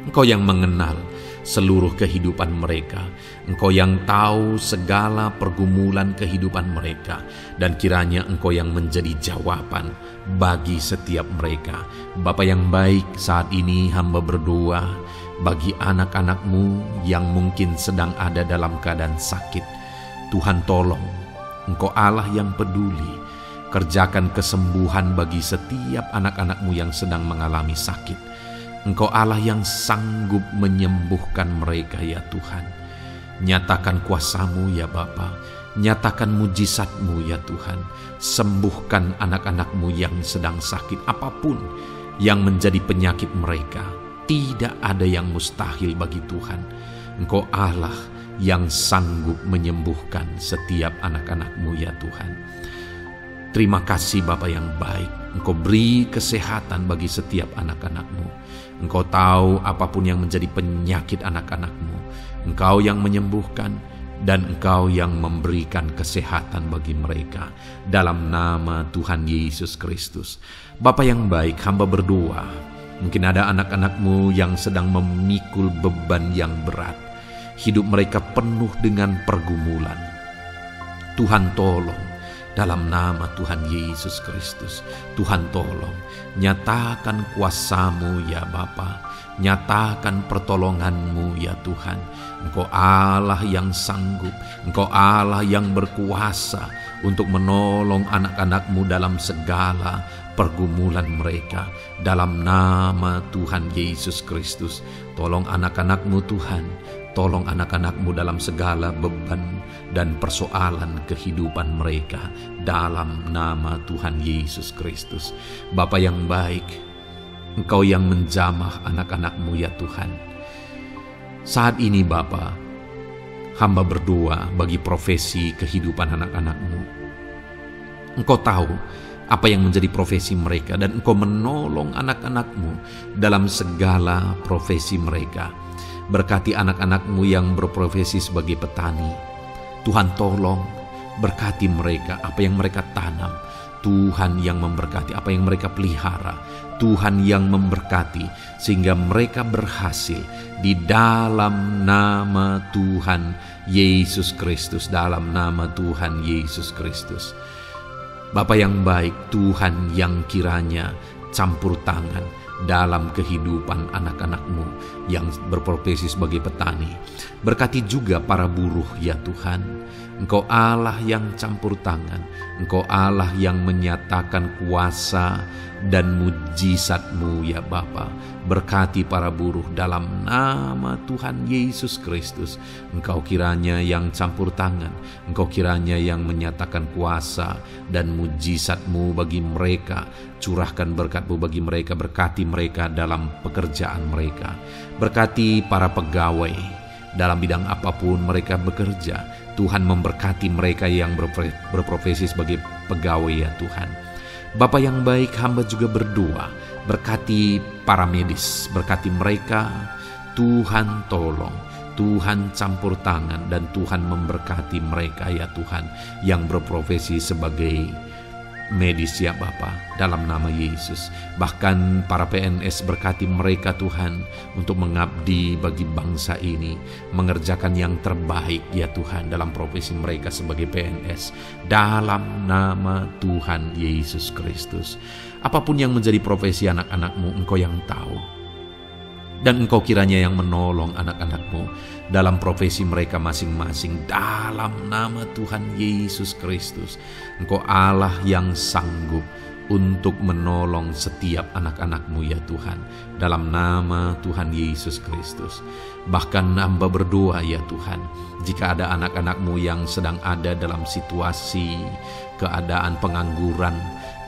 Engkau yang mengenal seluruh kehidupan mereka. Engkau yang tahu segala pergumulan kehidupan mereka. Dan kiranya Engkau yang menjadi jawaban bagi setiap mereka. Bapa yang baik, saat ini hamba berdoa bagi anak-anak-Mu yang mungkin sedang ada dalam keadaan sakit. Tuhan tolong, Engkau Allah yang peduli. Kerjakan kesembuhan bagi setiap anak-anak-Mu yang sedang mengalami sakit. Engkau Allah yang sanggup menyembuhkan mereka ya Tuhan. Nyatakan kuasa-Mu ya Bapa. Nyatakan mujizat-Mu ya Tuhan. Sembuhkan anak-anak-Mu yang sedang sakit, apapun yang menjadi penyakit mereka. Tidak ada yang mustahil bagi Tuhan. Engkau Allah yang sanggup menyembuhkan setiap anak-anak-Mu ya Tuhan. Terima kasih Bapa yang baik. Engkau beri kesehatan bagi setiap anak-anak-Mu. Engkau tahu apapun yang menjadi penyakit anak-anak-Mu. Engkau yang menyembuhkan dan Engkau yang memberikan kesehatan bagi mereka. Dalam nama Tuhan Yesus Kristus. Bapa yang baik, hamba berdoa. Mungkin ada anak-anak-Mu yang sedang memikul beban yang berat. Hidup mereka penuh dengan pergumulan. Tuhan tolong. Dalam nama Tuhan Yesus Kristus, Tuhan tolong, nyatakan kuasa-Mu ya Bapa, nyatakan pertolongan-Mu ya Tuhan. Engkau Allah yang sanggup, Engkau Allah yang berkuasa untuk menolong anak-anak-Mu dalam segala pergumulan mereka. Dalam nama Tuhan Yesus Kristus, tolong anak-anak-Mu Tuhan. Tolong anak-anak-Mu dalam segala beban dan persoalan kehidupan mereka. Dalam nama Tuhan Yesus Kristus. Bapa yang baik, Engkau yang menjamah anak-anak-Mu ya Tuhan. Saat ini Bapa, hamba berdoa bagi profesi kehidupan anak-anak-Mu. Engkau tahu apa yang menjadi profesi mereka dan Engkau menolong anak-anak-Mu dalam segala profesi mereka. Berkati anak-anak-Mu yang berprofesi sebagai petani. Tuhan tolong, berkati mereka, apa yang mereka tanam. Tuhan yang memberkati apa yang mereka pelihara. Tuhan yang memberkati sehingga mereka berhasil di dalam nama Tuhan Yesus Kristus. Dalam nama Tuhan Yesus Kristus. Bapa yang baik, Tuhan yang kiranya campur tangan dalam kehidupan anak-anak-Mu yang berprofesi sebagai petani. Berkati juga para buruh ya Tuhan. Engkau Allah yang campur tangan. Engkau Allah yang menyatakan kuasa dan mujizat-Mu ya Bapa. Berkati para buruh dalam nama Tuhan Yesus Kristus. Engkau kiranya yang campur tangan. Engkau kiranya yang menyatakan kuasa dan mujizat-Mu bagi mereka. Curahkan berkat-Mu bagi mereka. Berkati mereka dalam pekerjaan mereka. Berkati para pegawai dalam bidang apapun mereka bekerja. Tuhan memberkati mereka yang berprofesi sebagai pegawai ya Tuhan. Bapa yang baik, hamba juga berdoa. Berkati para medis, berkati mereka. Tuhan tolong, Tuhan campur tangan dan Tuhan memberkati mereka ya Tuhan yang berprofesi sebagai medis ya Bapa, dalam nama Yesus. Bahkan para PNS, berkati mereka Tuhan untuk mengabdi bagi bangsa ini, mengerjakan yang terbaik ya Tuhan dalam profesi mereka sebagai PNS. Dalam nama Tuhan Yesus Kristus. Apapun yang menjadi profesi anak-anak-Mu, Engkau yang tahu. Dan Engkau kiranya yang menolong anak-anak-Mu dalam profesi mereka masing-masing. Dalam nama Tuhan Yesus Kristus. Engkau Allah yang sanggup untuk menolong setiap anak-anak-Mu ya Tuhan. Dalam nama Tuhan Yesus Kristus. Bahkan hamba berdoa ya Tuhan, jika ada anak-anak-Mu yang sedang ada dalam situasi keadaan pengangguran,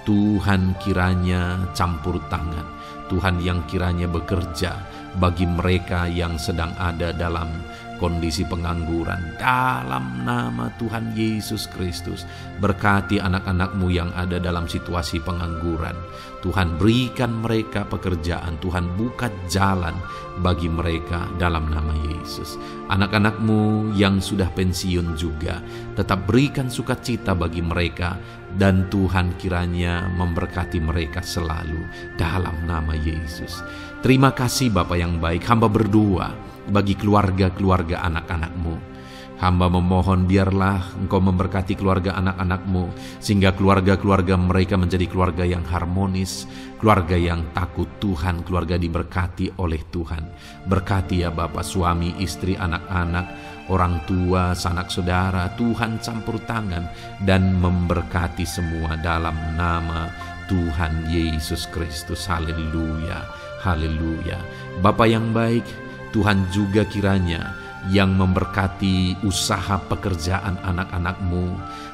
Tuhan kiranya campur tangan, Tuhan yang kiranya bekerja bagi mereka yang sedang ada dalam kondisi pengangguran. Dalam nama Tuhan Yesus Kristus, berkati anak-anak-Mu yang ada dalam situasi pengangguran. Tuhan, berikan mereka pekerjaan. Tuhan, buka jalan bagi mereka dalam nama Yesus. Anak-anak-Mu yang sudah pensiun juga, tetap berikan sukacita bagi mereka. Dan Tuhan kiranya memberkati mereka selalu dalam nama Yesus. Terima kasih Bapa yang baik. Hamba berdoa bagi keluarga-keluarga anak-anak-Mu. Hamba memohon biarlah Engkau memberkati keluarga anak-anak-Mu, sehingga keluarga-keluarga mereka menjadi keluarga yang harmonis, keluarga yang takut Tuhan, keluarga diberkati oleh Tuhan. Berkati ya Bapa, suami, istri, anak-anak, orang tua, sanak saudara. Tuhan campur tangan dan memberkati semua dalam nama Tuhan Yesus Kristus. Haleluya, haleluya. Bapa yang baik, Tuhan juga kiranya yang memberkati usaha pekerjaan anak-anak-Mu,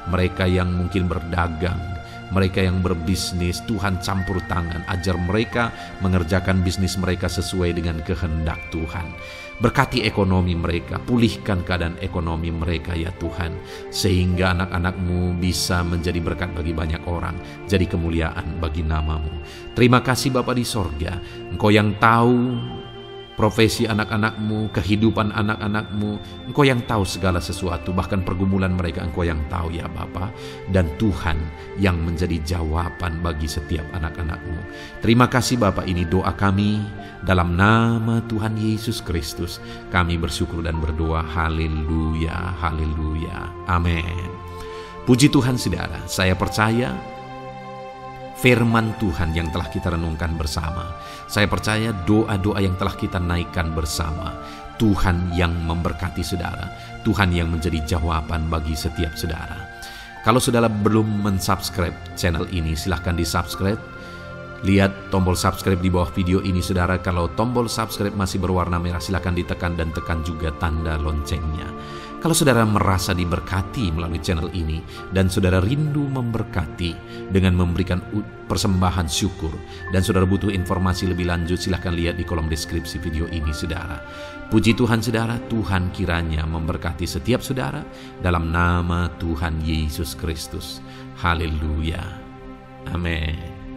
mereka yang mungkin berdagang, mereka yang berbisnis. Tuhan campur tangan, ajar mereka mengerjakan bisnis mereka sesuai dengan kehendak Tuhan. Berkati ekonomi mereka, pulihkan keadaan ekonomi mereka ya Tuhan, sehingga anak-anak-Mu bisa menjadi berkat bagi banyak orang, jadi kemuliaan bagi nama-Mu. Terima kasih Bapa di sorga, Engkau yang tahu profesi anak-anak-Mu, kehidupan anak-anak-Mu. Engkau yang tahu segala sesuatu, bahkan pergumulan mereka Engkau yang tahu ya Bapa. Dan Tuhan yang menjadi jawaban bagi setiap anak-anak-Mu. Terima kasih Bapa, ini doa kami dalam nama Tuhan Yesus Kristus. Kami bersyukur dan berdoa. Haleluya, haleluya, amin. Puji Tuhan saudara, saya percaya firman Tuhan yang telah kita renungkan bersama, saya percaya doa-doa yang telah kita naikkan bersama, Tuhan yang memberkati saudara, Tuhan yang menjadi jawaban bagi setiap saudara. Kalau saudara belum mensubscribe channel ini, silahkan di-subscribe. Lihat tombol subscribe di bawah video ini saudara. Kalau tombol subscribe masih berwarna merah, silahkan ditekan dan tekan juga tanda loncengnya. Kalau saudara merasa diberkati melalui channel ini dan saudara rindu memberkati dengan memberikan persembahan syukur, dan saudara butuh informasi lebih lanjut, silahkan lihat di kolom deskripsi video ini saudara. Puji Tuhan saudara, Tuhan kiranya memberkati setiap saudara dalam nama Tuhan Yesus Kristus. Haleluya, amin.